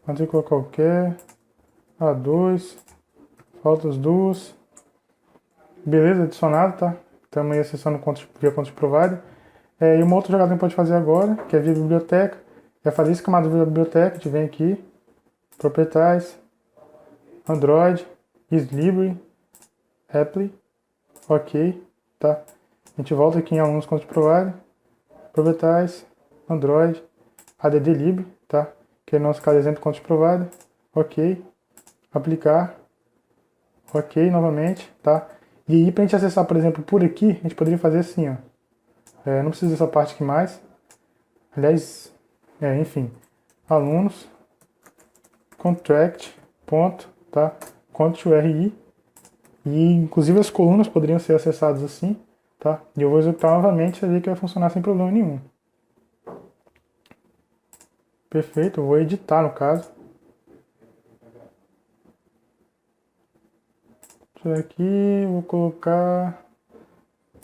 Matrícula qualquer. A2. Faltas duas. Beleza, adicionado, tá? Estamos aí acessando via Content Provider. E uma outra jogada que a gente pode fazer agora, que é via biblioteca, é fazer esse camada via biblioteca. A gente vem aqui, Proprietais, Android, Library, Apply, ok, tá? A gente volta aqui em Alunos Content Provider, Proprietais, Android, ADD tá? Que é o nosso caso exemplo Content Provider, ok, aplicar, ok, novamente, tá? E aí, para a gente acessar, por exemplo, por aqui, a gente poderia fazer assim, ó. Não precisa dessa parte aqui mais. Aliás, enfim, alunos, contract, ponto, tá? Ctrl-RI. E, inclusive, as colunas poderiam ser acessadas assim, tá? E eu vou executar novamente, você vê que vai funcionar sem problema nenhum. Perfeito, eu vou editar, no caso. Deixa eu aqui,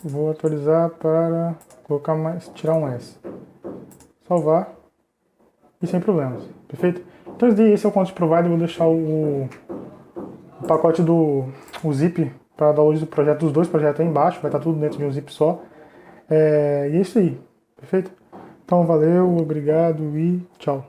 vou atualizar para colocar mais, tirar um S. Salvar e sem problemas, perfeito? Então esse é o Content Provider, eu vou deixar o pacote o zip para download do projeto, dos dois projetos aí embaixo, vai estar tudo dentro de um zip só. E é isso aí, perfeito? Então valeu, obrigado e tchau.